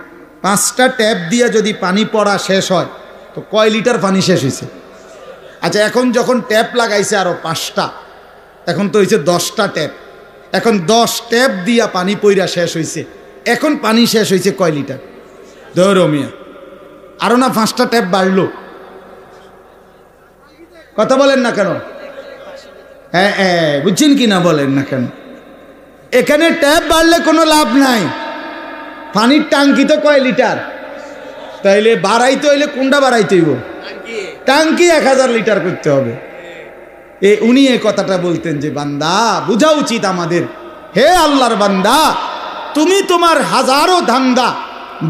5টা ট্যাপ দিয়া যদি পানি পড়া শেষ হয় তো কয় লিটার পানি শেষ হয়েছে? আচ্ছা, এখন যখন ট্যাপ লাগাইছে আরো 5টা, এখন তো হয়েছে 10টা ট্যাপ। এখন 10 ট্যাপ দিয়া পানি পইরা শেষ হয়েছে, এখন পানি শেষ হয়েছে কয় লিটার? ধরো মিয়া, আরো না 5টা ট্যাপ বাড়লো। কথা বলেন না কেন? হ্যাঁ হ্যাঁ, বুঝছেন কি না বলেন না কেন? এখানে ট্যাপ বাড়লে কোনো লাভ নাই, পানির টাঙ্কি তো কয় লিটার? তাইলে বাড়াইতে হইলে কোনটা বাড়াইতে হইব? টাঙ্কি 1000 লিটার করতে হবে। উনি এই কথাটা বলতেন যে বান্দা বুঝা উচিত আমাদের, হে আল্লাহর বান্দা, তুমি তোমার হাজারো ধান্দা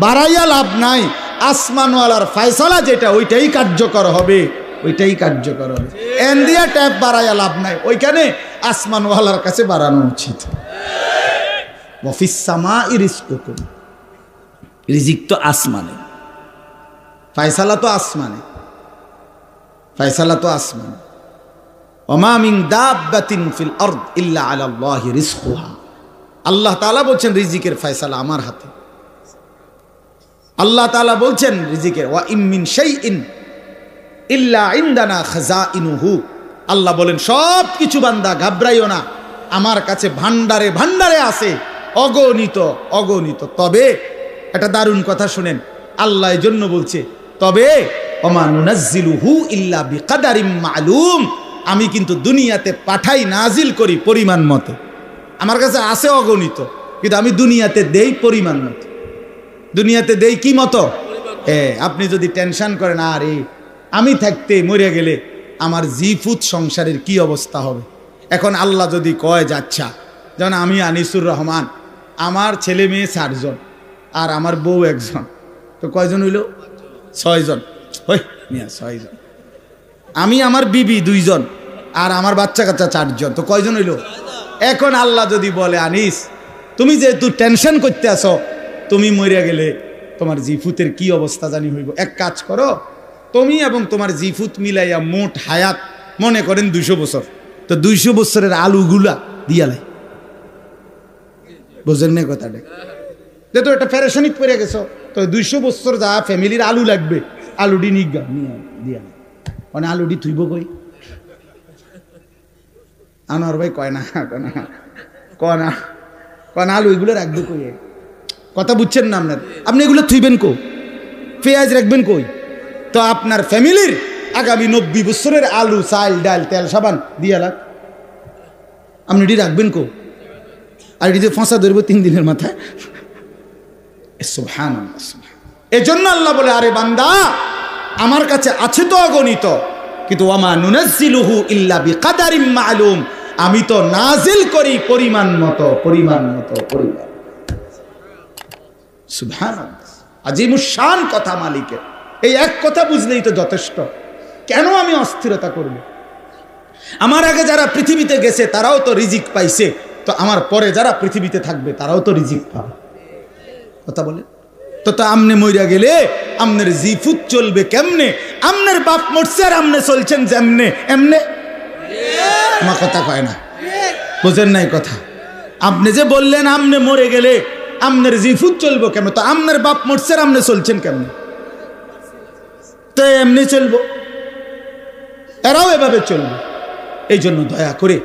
বাড়াইয়া লাভ নাই, আসমানওয়ালার ফয়সালা যেটা ওইটাই কার্যকর হবে, ওইটাই কার্যকর হবে। এন্ডিয়া ট্যাপ বাড়াইয়া লাভ নাই, ওইখানে আসমানওয়ালার কাছে বাড়ানো উচিত। ওয়াফিস সামাই রিজকুকুম, রিজিক তো আসমানে, ফয়সালা তো আসমানে, ফয়সালা তো আসমানে। ওমা মিন দাব্বাতিন ফিল আরদ ইল্লা আলাল্লাহি রিজকুহা। আল্লাহ তাআলা বলছেন রিজিকের ফয়সালা আমার হাতে। আল্লাহ তাআলা বলছেন রিজিকের ওয়া ইম মিন শাইইন ইল্লা ইনদানা খাযাইনুহু। আল্লাহ বলেন সব কিছু বান্দা ঘাবড়াইও না, আমার কাছে ভান্ডারে ভান্ডারে আছে, অগণিত অগণিত। তবে একটা দারুণ কথা শুনেন, আল্লাহ এই জন্য বলছে তবে ওমা নুনাজ্জিলুহু ইল্লা বিকাদারিম মালুম। আমি কিন্তু দুনিয়াতে পাঠাই, নাজিল করি পরিমাণ মতো। আমার কাছে আছে অগণিত, কিন্তু আমি দুনিয়াতে দেই পরিমাণ মতো। দুনিয়াতে দেই কি মতো? আপনি যদি টেনশন করেন আরে আমি থাকতে মরে গেলে আমার জিফুত সংসারের কি অবস্থা হবে, এখন আল্লাহ যদি কয় যাচ্ছা, যেমন আমি আনিসুর রহমান, আমার ছেলে মেয়ে 4 জন আর আমার বউ 1 জন, তো কয়জন হইল? 6 জন। হই মিয়া 6 জন। আমি আমার বিবি 2 জন আর আমার বাচ্চা কাচ্চা 4 জন, তো কয়জন হইল? এখন আল্লাহ যদি বলে আনিস তুমি যেহেতু টেনশন করতে আসো, তুমি মরিয়া গেলে তোমার জিফুতের কি অবস্থা জানি হইব, এক কাজ করো, তুমি এবং তোমার জিফুত মিলাইয়া মোট হায়াত মনে করেন 200 বছর, তো 200 বছরের আলুগুলা দিয়ালাই। বুঝেন না কথাটা? যেহেতু একটা প্যারেশানিত পড়ে গেছো, তো 200 বছর যা ফ্যামিলির আলু লাগবে, আলুডি নিগা দিয়া মানে আলুডি থুইব কই? আনোয়ার ভাই কয় না কয় না আলু এগুলো রাখবে কই? কথা বুঝছেন না আপনার? আপনি এগুলো থুইবেন কো? পেঁয়াজ রাখবেন কই? তো আপনার ফ্যামিলির আগামী 90 বছরের আলু, চাল, ডাল, তেল, সাবান দিয়া লাগ, আপনি এটি রাখবেন কো? আর এটি যে ফাঁসা ধরবো 3 দিনের মাথায়। সুবহানাল্লাহ। এজন্য আল্লাহ বলে আরে বান্দা আমার কাছে আছে তো অগণিত, কিন্তু ওয়ামা নুনাজ্জিলুহু ইল্লা বিকাদারিম মালুম, আমি তো নাজিল করি পরিমাণ মতো, পরিমাণ মতো, পরিমাণ। সুবহানাল্লাহ, আজিমুশ শান কথা মালিকের। এই এক কথা বুঝলেই তো যথেষ্ট। কেন আমি অস্থিরতা করব? আমার আগে যারা পৃথিবীতে গেছে তারাও তো রিজিক পাইছে, তো আমার পরে যারা পৃথিবীতে থাকবে তারাও তো রিজিক পাবে। কথা বলে তো আমনে মইরা গেলে আমনের জিফুত চলবে কেমনে? আমনের বাপ মরছে আর আমনে চলছেন যেমনে এমনে। আমার কথা কয় না, বুঝেন নাই কথা? আপনি যে বললেন আমনে মরে গেলে আমনের জিফুত চলবো কেমন, তো আমনের বাপ মরছে আর আমনে চলছেন কেমনে? তো এমনি চলবো, এরাও এভাবে চলবে। এই জন্য দয়া করে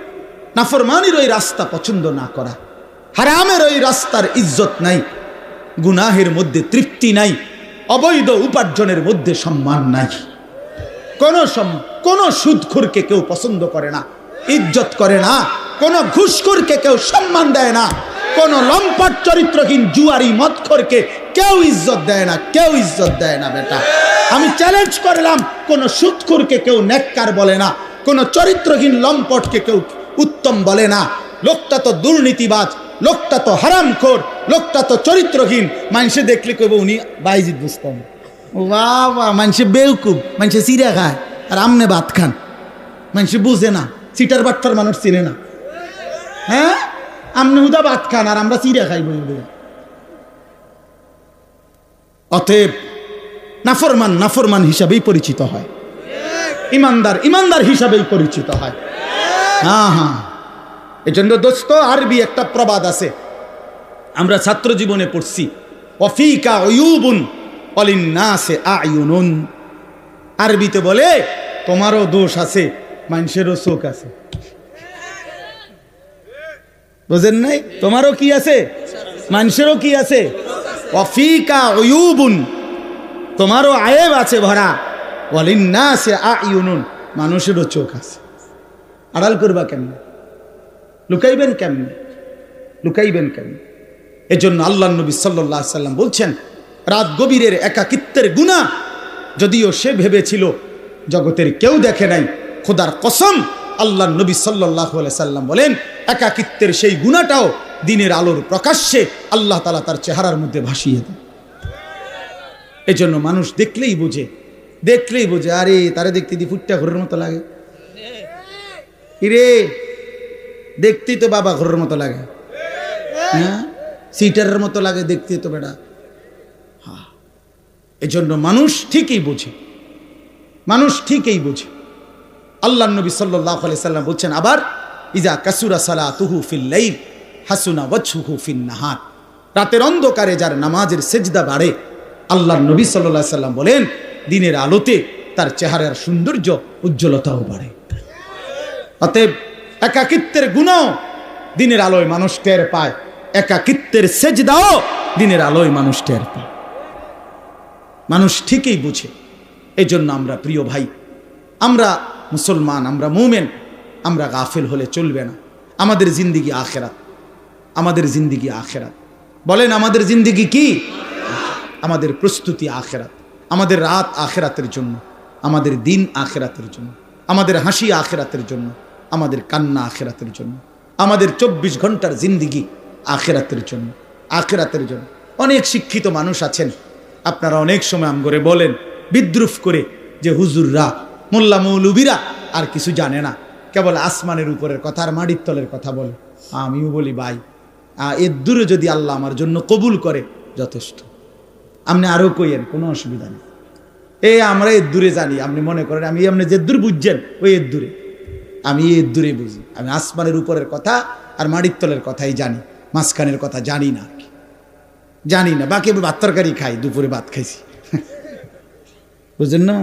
নাফরমানির ওই রাস্তা পছন্দ না করা, হারামের ওই রাস্তার ইজ্জত নাই, গুনাহের মধ্যে তৃপ্তি নাই, অবৈধ উপার্জনের মধ্যে সম্মান নাই। কোন সুদখোরকে কেউ পছন্দ করে না, ইজ্জত করে না। কোন ঘুষখোরকে কেউ সম্মান দেয় না। কোন লম্পট চরিত্রহীন জুয়ারি মদখোরকে কেউ ইজ্জত দেয় না, কেউ ইজ্জত দেয় না। বেটা, আমি চ্যালেঞ্জ করলাম, কোন সুদখোরকে কেউ নেককার বলে না, কোন চরিত্রহীন লম্পটকে কেউ উত্তম বলে না। লোকটা তো দুর্নীতিবাজ, লোকটা তো হারামখোর, লোকটা তো চরিত্রহীন। মানুষে দেখলে কইব উনি বাইজিদ বুঝতাম, বাহ বাহ, মানুষে বেউকুব, মানুষে চিড়া খায় আর আমনে ভাত খান। মানুষে বুঝে না, সিটার বাট্টার মানুষ চিনে না। হ্যাঁ, আমনে হুদা ভাত খান আর আমরা চিড়া খাই। অতএব নাফরমান নাফরমান হিসাবেই পরিচিত হয়, ইমানদার ইমানদার হিসাবেই পরিচিত হয়। হ্যাঁ হ্যাঁ, এই জন্য দোস্ত, আরবি একটা প্রবাদ আছে, আমরা ছাত্র জীবনে পড়ছি, ওয়াফিকা উয়ুবুন ওয়ালিন্নাসি আয়ুনুন। আরবিতে বলে তোমারও দোষ আছে, মানুষেরও চোখ আছে। বুঝেন নাই? তোমারও কি আছে, মানুষেরও কি আছে। ওয়াফিকা উয়ুবুন, তোমারও আয়েব আছে ভরা, ওয়ালিন্নাসি আয়ুনুন, মানুষেরও চোখ আছে। আড়াল করবা কেমনে? লুকাইবেন কেমনে? লুকাইবেন কেমনে? এজন্য আল্লাহর নবী সাল্লাল্লাহু আলাইহি সাল্লাম বলছেন, রাত গভীরের একাকিত্বের গুনাহ, যদিও সে ভেবেছিল জগতের কেউ দেখে নাই, খোদার কসম আল্লাহর নবী সাল্লাল্লাহু আলাইহি সাল্লাম বলেন, একাকিত্বের সেই গুনাহটাও দিনের আলোর প্রকাশ্যে আল্লাহ তাআলা তার চেহারার মধ্যে ভাসিয়ে দেন। এজন্য মানুষ দেখলেই বোঝে, দেখলেই বোঝে, আরে তারে দেখতে দি ফুটটা ঘরের মতো লাগে, ইরে দেখতেই তো বাবা ঘরের মতো লাগে, হ্যাঁ সিটারের মতো লাগে দেখতে তো বেটা। হ্যাঁ, এজন্য মানুষ ঠিকই বোঝে, মানুষ ঠিকই বোঝে। আল্লাহর নবী সাল্লাল্লাহু আলাইহি সাল্লাম বলছেন আবার, ইজা কাসুরা সালাতুহু ফিল লাইল হাসুনা ওয়াজহুহু ফিন নাহার। রাতের অন্ধকারে যার নামাজের সেজদা বাড়ে, আল্লাহর নবী সাল্লাল্লাহু আলাইহি সাল্লাম বলেন, দিনের আলোতে তার চেহারার সৌন্দর্য উজ্জ্বলতাও বাড়ে। অতএব একাকিত্বের গুনাহ দিনের আলোয় মানুষ টের পায়, একাকিত্বের সেজদাও দিনের আলোয় মানুষ টের পায়। মানুষ ঠিকই বুঝে। এই জন্য আমরা প্রিয় ভাই, আমরা মুসলমান, আমরা মুমিন, আমরা গাফিল হলে চলবে না। আমাদের জিন্দিগি আখেরাত, আমাদের জিন্দিগি আখেরাত। বলেন আমাদের জিন্দিগি কি? আমাদের প্রস্তুতি আখেরাত, আমাদের রাত আখেরাতের জন্য, আমাদের দিন আখেরাতের জন্য, আমাদের হাসি আখেরাতের জন্য, আমাদের কান্না আখেরাতের জন্য, আমাদের 24 ঘন্টার জিন্দিগি আখেরাতের জন্য, আখেরাতের জন্য। অনেক শিক্ষিত মানুষ আছেন, আপনারা অনেক সময় আমগরে বলেন বিদ্রুপ করে যে হুজুররা, মোল্লা মৌলবীরা আর কিছু জানে না, কেবল আসমানের উপরের কথা আর মাটির তলের কথা বলে। আমিও বলি ভাই, এর দূরে যদি আল্লাহ আমার জন্য কবুল করে যথেষ্ট। আপনি আরও কইয়েন, কোনো অসুবিধা নেই। আমরা এর দূরে জানি, আপনি মনে করেন আমি আপনি যে দূর বুঝছেন ওই এর দূরে, আমি এর দূরে বুঝি। আমি আসমানের উপরের কথা আর মাটির তলের কথাই জানি, মাঝখানের কথা জানি না আর কি, জানি না। বাকি আমি ভাত তরকারি খাই, দুপুরে ভাত খাইছি, বুঝলেন না?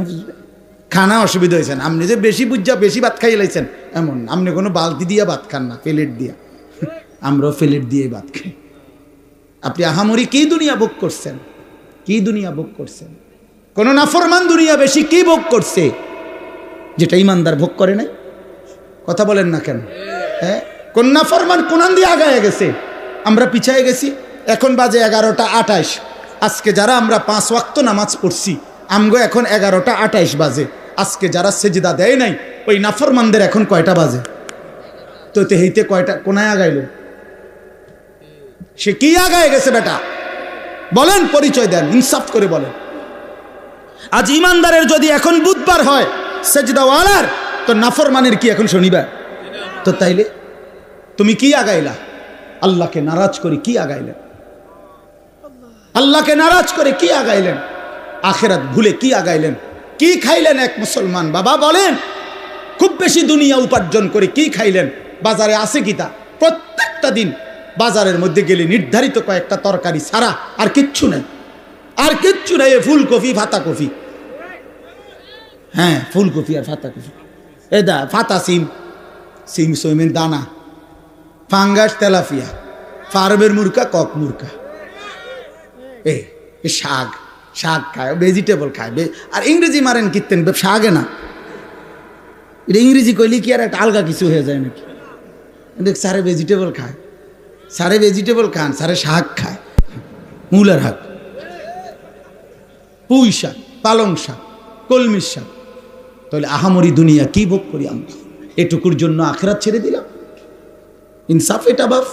খানা অসুবিধা হয়েছে না, আপনি যে বেশি বুঝা বেশি ভাত খাইয়ে লাইছেন এমন। আপনি কোনো বালতি দিয়া ভাত খান না, প্লেট দিয়া। আমরাও প্লেট দিয়ে ভাত খাই। আপনি আহামরি কি দুনিয়া ভোগ করছেন? কি দুনিয়া ভোগ করছেন? কোন নাফরমান দুনিয়া বেশি কি ভোগ করছে যেটা ইমানদার ভোগ করে নাই? কথা বলেন না কেন? হ্যাঁ, কোন নাফরমান কোনান দিয়ে আগায় গেছে, আমরা পিছায় গেছি। এখন বাজে 11টা 28। আজকে যারা আমরা 5 ওয়াক্ত নামাজ পড়ছি, আমগো এখন 11টা 28 বাজে। আজকে যারা সেজদা দেয় নাই, ওই নাফরমানদের এখন কয়টা বাজে? তো হেইতে কয়টা কোনায় আগাইল? সে কি আগায় গেছে বেটা? বলেন, পরিচয় দেন, ইনসাফ করে বলেন। আজ ইমানদারের যদি এখন বুধবার হয় সেজদাওয়ালার, তো নাফরমানের কি এখন শনিবার? তো তাইলে তুমি কি আগাইলা? আল্লাহকে নারাজ করি কি আগাইলা? আল্লাহকে নারাজ করে কি আগাইলেন? আখেরাত ভুলে কি আগাইলেন? কি খাইলেন এক মুসলমান বাবা বলেন? খুব বেশি দুনিয়া উপার্জন করে কি খাইলেন? বাজারে আছে কি তা? প্রত্যেকটা দিন বাজারের মধ্যে গেলে নির্ধারিত কয়েকটা তরকারি ছাড়া আর কিচ্ছু নাই, আর কিচ্ছু নাই। ফুলকপি, ফাতাকপি, হ্যাঁ ফুলকপি আর ফাতাকপি, দা ফাতা সিম, সিম সইমের দানা, ফাঙ্গাস, তেলাপিয়া, ফার্মের মুরকা, কক মুরকা, এ শাক, শাক খায়, ভেজিটেবল খায়। আর ইংরেজি মারেন কীর্তেন শাকে না, এটা ইংরেজি কইলে কি আর একটা আলগা কিছু হয়ে যায় নাকি? সারে ভেজিটেবল খায়, সারে ভেজিটেবল খান, সারে শাক খায়, মূলার শাক, পুঁই শাক, পালং শাক, কলমির শাক। তাহলে আহামরি দুনিয়া কি ভোগ করি আমরা? এটুকুর জন্য আখিরাত ছেড়ে দিলাম। ইনসাফ এটা বাফ।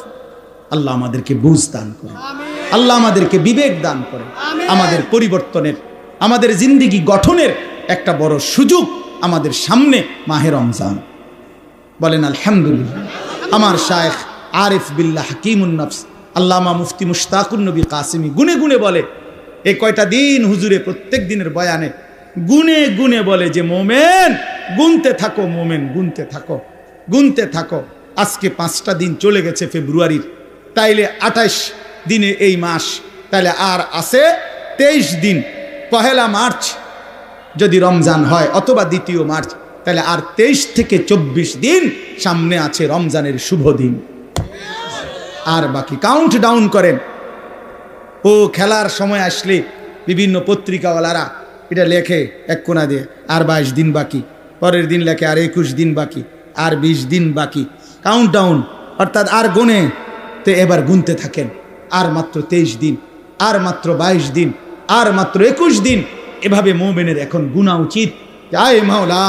আল্লাহ আমাদেরকে বুঝ দান করে, আল্লাহ আমাদেরকে বিবেক দান করে, আমাদের পরিবর্তনের, আমাদের জিন্দেগি গঠনের একটা বড় সুযোগ আমাদের সামনে মাহে রমজান। বলেন আলহামদুলিল্লাহ। আমার শায়েখ আরিফ বিল্লাহ হাকিমুন নফস আল্লামা মুফতি মুশতাকুন নবী কাসিমি গুনে গুনে বলে, এই কয়টা দিন হুজুরে প্রত্যেক দিনের বয়ানে গুনে গুনে বলে যে মোমেন গুনতে থাকো, মোমেন গুনতে থাকো, গুনতে থাকো। আজকে 5টা দিন চলে গেছে ফেব্রুয়ারির, তাইলে 28 দিনে এই মাস, তাইলে আর আছে 23 দিন। 1 মার্চ যদি রমজান হয় অথবা 2 মার্চ, তাহলে আর 23 থেকে 24 দিন সামনে আছে রমজানের শুভ দিন। আর বাকি কাউন্ট ডাউন করেন। ও খেলার সময় আসলে বিভিন্ন পত্রিকাওয়ালারা এটা লেখে এক কোনা দিয়ে, আর 22 দিন বাকি, পরের দিন লেখে আর 21 দিন বাকি, আর 20 দিন বাকি, কাউন্ট ডাউন, অর্থাৎ আর গুনে। তো এবার গুনতে থাকেন, আর মাত্র 23 দিন, আর মাত্র 22 দিন, আর মাত্র 21 দিন। এভাবে মোমেনের এখন গুনা উচিত। আয় মাওলা,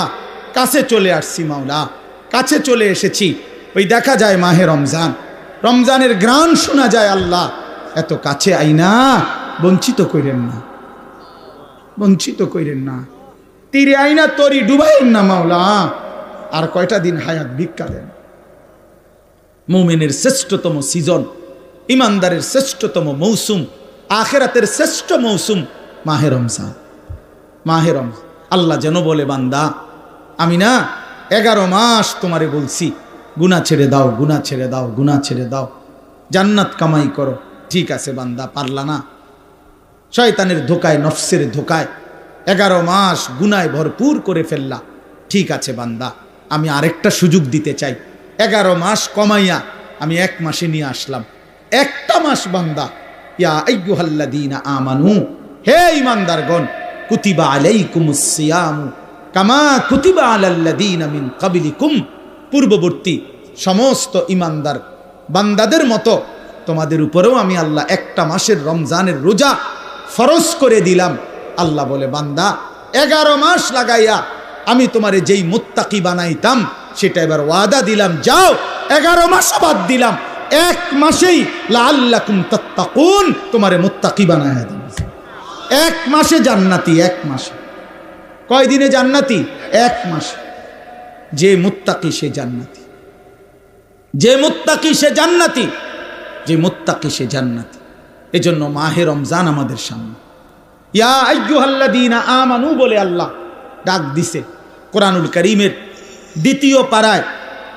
কাছে চলে আসছি মাওলা, কাছে চলে এসেছি। ওই দেখা যায় মাহে রমজান, রমজানের গ্রান শোনা যায়। আল্লাহ এত কাছে আইনা বঞ্চিত কইরেন না, বঞ্চিত কইরেন না। তীরে আইনা তরি ডুবাইন না মাওলা। আর কয়টা দিন হায়াত ভিক্ষা দেন। মুমিনের শ্রেষ্ঠতম সিজন, ইমানদারের শ্রেষ্ঠতম মৌসুম, আখিরাতের শ্রেষ্ঠ মৌসুম মাহে রমজান। মাহে রমজান আল্লাহ যেন বলে, বান্দা আমি না 11 মাস তোমারে বলছি গুনাহ ছেড়ে দাও, গুনাহ ছেড়ে দাও, গুনাহ ছেড়ে দাও, জান্নাত কামাই করো। ঠিক আছে বান্দা, পারলা না, শয়তানের ধোকায়, নফসের ধোকায় 11 মাস গুনায় ভরপুর করে ফেললা। ঠিক আছে বান্দা, আমি আরেকটা সুযোগ দিতে চাই। 11 মাস কমাইয়া আমি 1 মাসে নিয়ে আসলাম। একটা মাস বান্দা, ইয়া আইয়ুহাল্লাযীনা আমানু, হে ঈমানদারগণ, কুতিবা আলাইকুমুস সিয়ামু কামা কুতিবা আলাল্লাযীনা মিন ক্বাবলিকুম, পূর্ববর্তী সমস্ত ঈমানদার বান্দাদের মতো তোমাদের উপরেও আমি আল্লাহ একটা মাসের রমজানের রোজা ফরজ করে দিলাম। আল্লাহ বলে, বান্দা 11 মাস লাগাইয়া আমি তোমারে যেই মুত্তাকি বানাইতাম সেটা এবার ওয়াদা দিলাম, যাও 11 মাস বাদ দিলাম, 1 মাসেই লাআল্লাকুম তাত্তাকুন তোমারে মুত্তাকি বানায়া দিলাম। 1 মাসে জান্নাতি, 1 মাসে। কয় দিনে জান্নাতি? 1 মাসে। যে মুত্তাকি সে জান্নাতি, যে মুত্তাকি সে জান্নাতি, যে মুত্তাকি সে জান্নাতি। এজন্য মাহে রমজান আমাদের সামনে। ইয়া আইয়ুহাল্লাযীনা আমানু বলে আল্লাহ ডাক দিছে কোরআনুল কারীমের 2য় পারায়,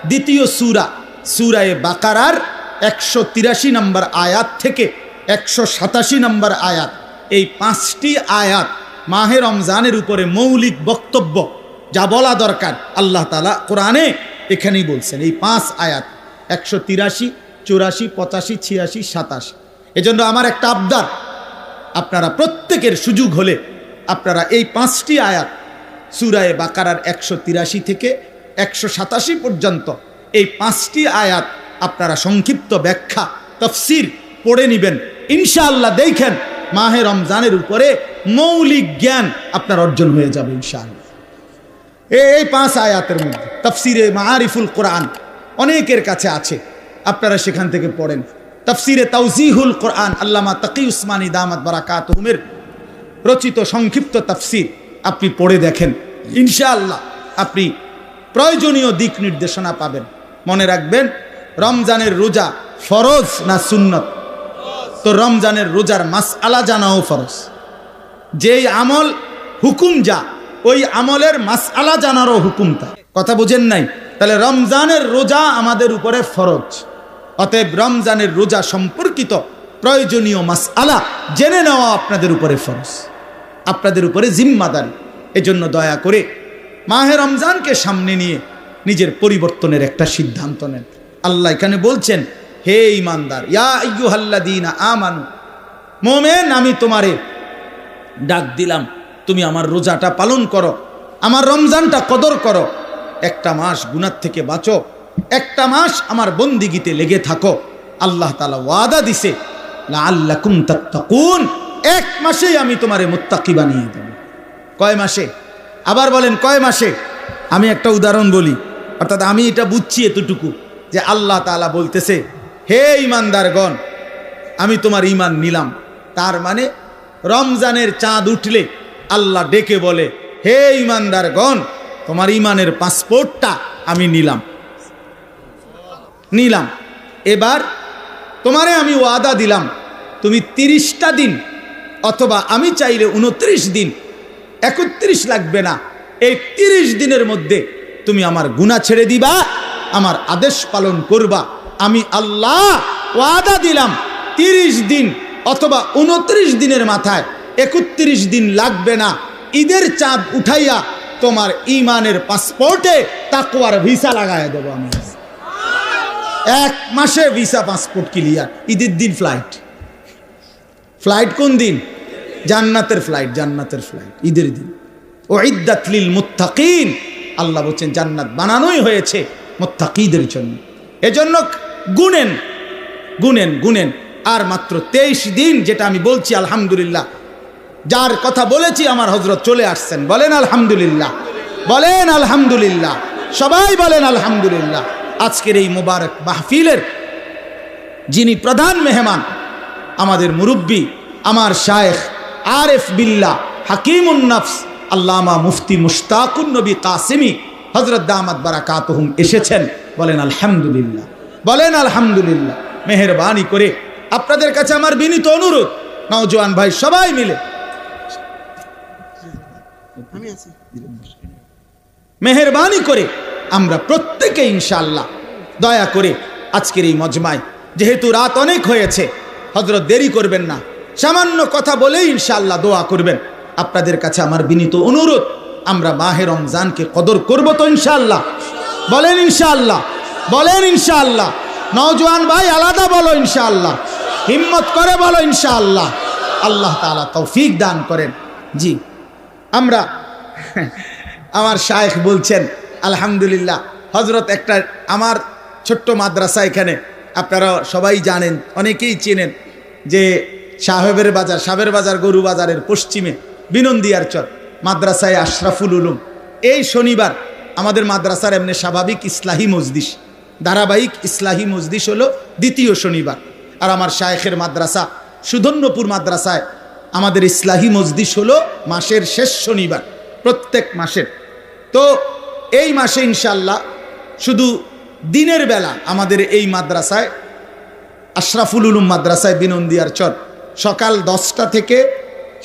2য় সূরা, সূরায়ে বাকারার 183 নম্বর আয়াত থেকে 187 নম্বর আয়াত। এই 5টি আয়াত মাহে রমজানের উপরে মৌলিক বক্তব্য, যা বলা দরকার আল্লাহ তাআলা কোরআনে এখানেই বলছেন। এই 5 আয়াত 183, 84, 85, 86, 27। এজন্য আমার একটা আবদার, আপনারা প্রত্যেকের সুযোগ হলে আপনারা এই 5টি আয়াত সূরায়ে বাকারার 183 থেকে 187 পর্যন্ত এই 5টি আয়াত আপনারা সংক্ষিপ্ত ব্যাখ্যা তাফসীর পড়ে নেবেন। ইনশাআল্লাহ দেখেন মাহে রমজানের উপরে মৌলিক জ্ঞান আপনার অর্জন হয়ে যাবে ইনশাআল্লাহ। এই 5 আয়াতের মধ্যে তাফসীরে মাআরিফুল কোরআন অনেকের কাছে আছে, আপনারা সেখান থেকে পড়েন। তাফসীরে তাওজিহুল কোরআন আল্লামা তাকি উসমানী দামাত বারাকাতুহুমের রচিত সংক্ষিপ্ত তাফসীর আপনি পড়ে দেখেন, ইনশাআল্লাহ আপনি প্রয়োজনীয় দিক নির্দেশনা পাবেন। মনে রাখবেন, রমজানের রোজা ফরজ না সুন্নত? তো রমজানের রোজার মাসআলা জানাও ফরজ। যেই আমল হুকুম যা, ওই আমলের মাসআলা জানারও হুকুম তা। কথা বুঝেন নাই? তাহলে রমজানের রোজা আমাদের উপরে ফরজ। অতএব রমজানের রোজা সম্পর্কিত প্রয়োজনীয় মাসআলা জেনে নেওয়া আপনাদের উপরে ফরজ, আপনাদের উপরে জিম্মাদারি। এজন্য দয়া করে মাহে রমজানকে সামনে নিয়ে নিজের পরিবর্তনের একটা সিদ্ধান্ত নেন। আল্লাহ এখানে বলছেন, হে ঈমানদার, ইয়া আইয়ুহাল্লাযীনা আমানু, মুমিন, আমি তোমারে ডাক দিলাম, তুমি আমার রোজাটা পালন করো, আমার রমজানটা কদর করো, একটা মাস গুনাহ থেকে বাঁচো, একটা মাস আমার বন্দিগিতে লেগে থাকো। আল্লাহ তাআলা ওয়াদা দিছে, লাআল্লাকুম তাত্তাকুন, এক মাসেই আমি তোমারে মুত্তাকি বানিয়ে দেব। কয় মাসে? আবার বলেন কয় মাসে? আমি একটা উদাহরণ বলি, অর্থাৎ আমি এটা বুঝছি এতটুকু যে আল্লাহ তাআলা বলতেছে, হে ঈমানদারগণ, আমি তোমার ঈমান নিলাম। তার মানে রমজানের চাঁদ উঠলে আল্লাহ ডেকে বলে, হে ঈমানদারগণ, তোমার ঈমানের পাসপোর্টটা আমি নিলাম। এবার তোমারে আমি ওয়াদা দিলাম, তুমি 30টা দিন, অথবা আমি চাইলে 29 দিন, 31 লাগবে না, এই 30 দিনের মধ্যে তুমি আমার গুনাহ ছেড়ে দিবা, আমার আদেশ পালন করবা। আমি আল্লাহ ওয়াদা দিলাম 30 দিন অথবা 29 দিনের মাথায় 31 দিন লাগবে না, ঈদের চাঁদ উঠাইয়া তোমার ঈমানের পাসপোর্টে তাকওয়ার ভিসা লাগায় দেব আমি। এক মাসে ভিসা পাসপোর্ট ক্লিয়ার। ঈদের দিন ফ্লাইট। ফ্লাইট কোন দিন? জান্নাতের ফ্লাইট, জান্নাতের ফ্লাইট ঈদের দিন। উইদ্দাত লিল মুত্তাকিন, আল্লাহ বলছেন জান্নাত বানানোই হয়েছে মুত্তাকিদের জন্য। এজন্য গুনেন গুনেন গুনেন, আর মাত্র 23 দিন, যেটা আমি বলছি আলহামদুলিল্লাহ, যার কথা বলেছি আমার হযরত চলে আসছেন। বলেন আলহামদুলিল্লাহ, বলেন আলহামদুলিল্লাহ, সবাই বলেন আলহামদুলিল্লাহ। আজকের এই মুবারক মাহফিলের যিনি প্রধান মেহমান, আমাদের মুরব্বী, আমার শায়েখ আরিফ বিল্লাহ হাকিমুন নফস আল্লামা মুফতি মুশতাকুন নবী কাসেমি হযরত দামাত বারাকাতুহুম এসেছেন। বলেন আলহামদুলিল্লাহ, বলেন আলহামদুলিল্লাহ। মেহেরবানি করে আপনাদের কাছে আমার বিনীত অনুরোধ, নওজোয়ান ভাই সবাই মিলে মেহেরবানি করে আমরা প্রত্যেকে ইনশাআল্লাহ দয়া করে আজকের এই মজমায়, যেহেতু রাত অনেক হয়েছে, হযরত দেরি করবেন না, সামান্য কথা বলেই ইনশাআল্লাহ দোয়া করবেন। আপনাদের কাছে আমার বিনীত অনুরোধ, আমরা মাহে রমজানকে কদর করব তো ইনশাআল্লাহ? বলেন ইনশাআল্লাহ, বলেন ইনশাআল্লাহ। নওজোয়ান ভাই আলাদা বলো ইনশাআল্লাহ, হিম্মত করে বলো ইনশাআল্লাহ। আল্লাহ তাআলা তৌফিক দান করেন। জি, আমরা আমার শায়েখ বলছেন আলহামদুলিল্লাহ। হযরত একটা আমার ছোট্ট মাদ্রাসা এখানে, আপনারা সবাই জানেন, অনেকেই চেনেন, যে সাহেবের বাজার গরু বাজারের পশ্চিমে বিনন্দিয়ার চর মাদ্রাসায় আশরাফুল উলুম। এই শনিবার আমাদের মাদ্রাসার এমনি স্বাভাবিক ইসলাহি মজলিস, ধারাবাহিক ইসলাহি মজলিস হলো দ্বিতীয় শনিবার। আর আমার শায়েখের মাদ্রাসা সুধন্যপুর মাদ্রাসায় আমাদের ইসলাহি মজলিস হলো মাসের শেষ শনিবার, প্রত্যেক মাসের। তো এই মাসে ইনশাআল্লাহ শুধু দিনের বেলা আমাদের এই মাদ্রাসায় আশরাফুল উলুম মাদ্রাসায় বিনন্দিয়ার চর সকাল 10টা থেকে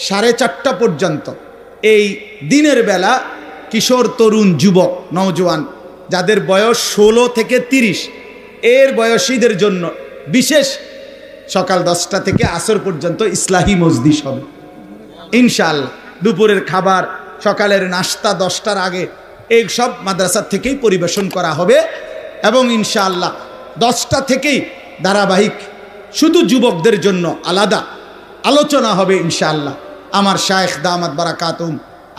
4:30 পর্যন্ত এই দিনের বেলা কিশোর, তরুণ, যুবক, নওজোয়ান যাদের বয়স 16 থেকে 30 এর বয়সীদের জন্য বিশেষ সকাল 10টা থেকে আসর পর্যন্ত ইসলাহি মজলিস হবে ইনশাআল্লাহ। দুপুরের খাবার, সকালের নাস্তা 10টার আগে এই সব মাদ্রাসা থেকেই পরিবেশন করা হবে, এবং ইনশাআল্লাহ 10টা থেকেই ধারাবাহিক শুধু যুবকদের জন্য আলাদা আলোচনা হবে ইনশাআল্লাহ। আমার শায়েখ দামাত বারাকাতুহুম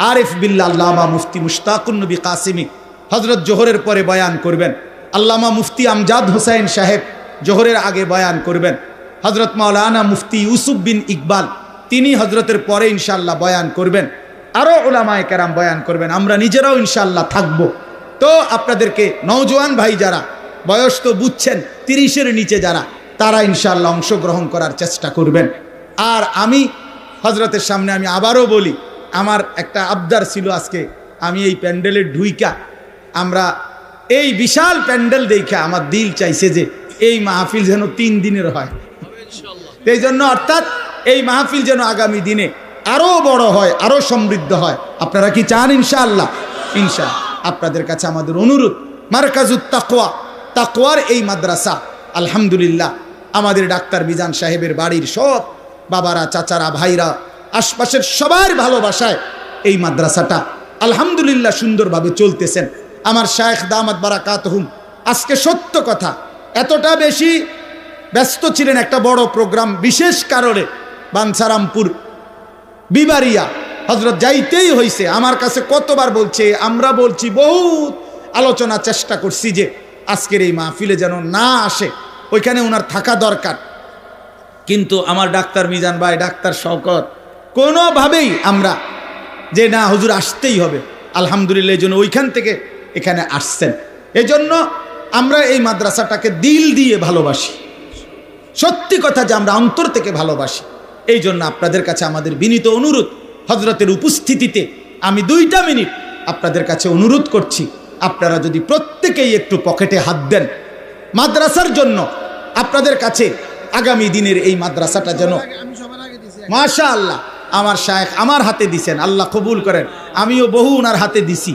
আরিফ বিল্লাহ আল্লামা মুফতি মুশতাকুন নবী কাসেমি হযরত জোহরের পরে বয়ান করবেন। আল্লামা মুফতি আমজাদ হোসেন সাহেব জোহরের আগে বয়ান করবেন। হযরত মাওলানা মুফতি ইউসুফ বিন ইকবাল তিনি হযরতের পরে ইনশাআল্লাহ বয়ান করবেন। আরও উলামায়ে কেরাম বয়ান করবেন। আমরা নিজেরাও ইনশাআল্লাহ থাকব। তো আপনাদেরকে নওজোয়ান ভাই যারা, বয়স তো বুঝছেন 30-এর নিচে যারা, তারা ইনশাআল্লাহ অংশগ্রহণ করার চেষ্টা করবেন। আর আমি হযরতের সামনে আমি আবারও বলি, আমার একটা আবদার ছিল আজকে, আমি এই প্যান্ডেলের ঢুইকা, আমরা এই বিশাল প্যান্ডেল দেখে আমার দিল চাইছে যে এই মাহফিল যেন 3 দিনের হয়। এই জন্য অর্থাৎ এই মাহফিল যেন আগামী দিনে আরো বড় হয়, আরো সমৃদ্ধ হয়। আপনারা কি চান? ইনশাআল্লাহ। আপনাদের কাছে আমাদের অনুরোধ, মারকাজুত তাকওয়া, তাকওয়ার এই মাদ্রাসা আলহামদুলিল্লাহ আমাদের ডাক্তার মিজান সাহেবের বাড়ির সব বাবারা, চাচারা, ভাইরা, আশপাশের সবার ভালোবাসায় এই মাদ্রাসাটা আলহামদুলিল্লাহ সুন্দরভাবে চলতেছেন। আমার শায়েখ দামাত বারাকাতুহুম আজকে সত্য কথা এতটা বেশি ব্যস্ত ছিলেন, একটা বড় প্রোগ্রাম বিশেষ কারণে বাঞ্ছারামপুর বিবারিয়া হযরত যাইতেই হয়েছে। আমার কাছে কতবার বলছে, আমরা বলছি, বহুত আলোচনা চেষ্টা করছি যে আজকের এই মাহফিলে যেন না আসে, ওইখানে ওনার থাকা দরকার। কিন্তু আমার ডাক্তার মিজান ভাই, ডাক্তার শওকত কোনোভাবেই আমরা যে না হুজুর আসতেই হবে, আলহামদুলিল্লাহ এই জন্য ওইখান থেকে এখানে আসছেন। এই জন্য আমরা এই মাদ্রাসাটাকে দিল দিয়ে ভালোবাসি, সত্যি কথা যে আমরা অন্তর থেকে ভালোবাসি। এই জন্য আপনাদের কাছে আমাদের বিনীত অনুরোধ, হযরতের উপস্থিতিতে আমি 2টা মিনিট আপনাদের কাছে অনুরোধ করছি, আপনারা যদি প্রত্যেকেই একটু পকেটে হাত দেন মাদ্রাসার জন্য, আপনাদের কাছে আগামী দিনের এই মাদ্রাসাটা যেন মাশাআল্লাহ আমার শায়েখ আমার হাতে দিছেন, আল্লাহ কবুল করেন, আমিও বহু ওনার হাতে দিছি।